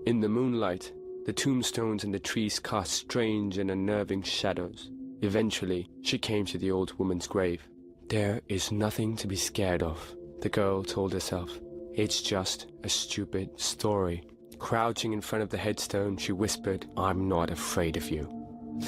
In the moonlight, the tombstones and the trees cast strange and unnerving shadows. Eventually, she came to the old woman's grave. There is nothing to be scared of, the girl told herself. It's just a stupid story. Crouching in front of the headstone, she whispered, I'm not afraid of you.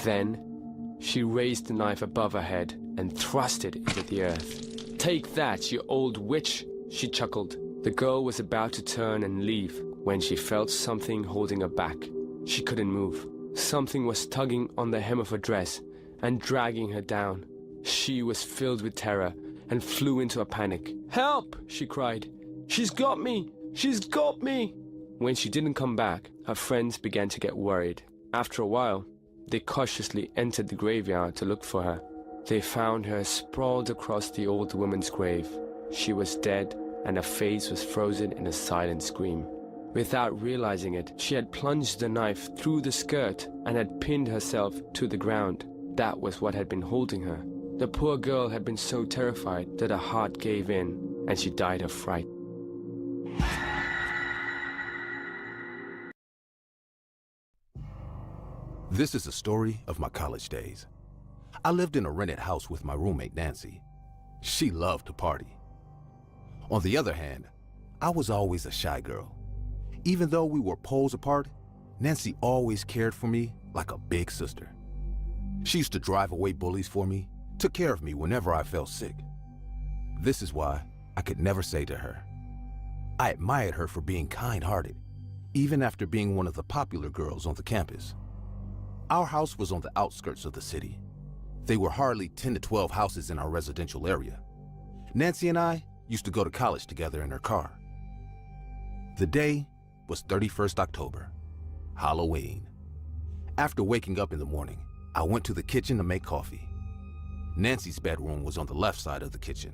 Then, she raised the knife above her head and thrust it into the earth. Take that, you old witch, she chuckled. The girl was about to turn and leave when she felt something holding her back. She couldn't move. Something was tugging on the hem of her dress and dragging her down. She was filled with terror and flew into a panic. Help! She cried. She's got me! She's got me! When she didn't come back, her friends began to get worried. After a while, they cautiously entered the graveyard to look for her. They found her sprawled across the old woman's grave. She was dead, and her face was frozen in a silent scream. Without realizing it, she had plunged the knife through the skirt and had pinned herself to the ground. That was what had been holding her. The poor girl had been so terrified that her heart gave in, and she died of fright. This is a story of my college days. I lived in a rented house with my roommate, Nancy. She loved to party. On the other hand, I was always a shy girl. Even though we were poles apart, Nancy always cared for me like a big sister. She used to drive away bullies for me, took care of me whenever I felt sick. This is why I could never say to her. I admired her for being kind-hearted, even after being one of the popular girls on the campus. Our house was on the outskirts of the city. There were hardly 10 to 12 houses in our residential area. Nancy and I used to go to college together in her car. The day was 31st October, Halloween. After waking up in the morning, I went to the kitchen to make coffee. Nancy's bedroom was on the left side of the kitchen.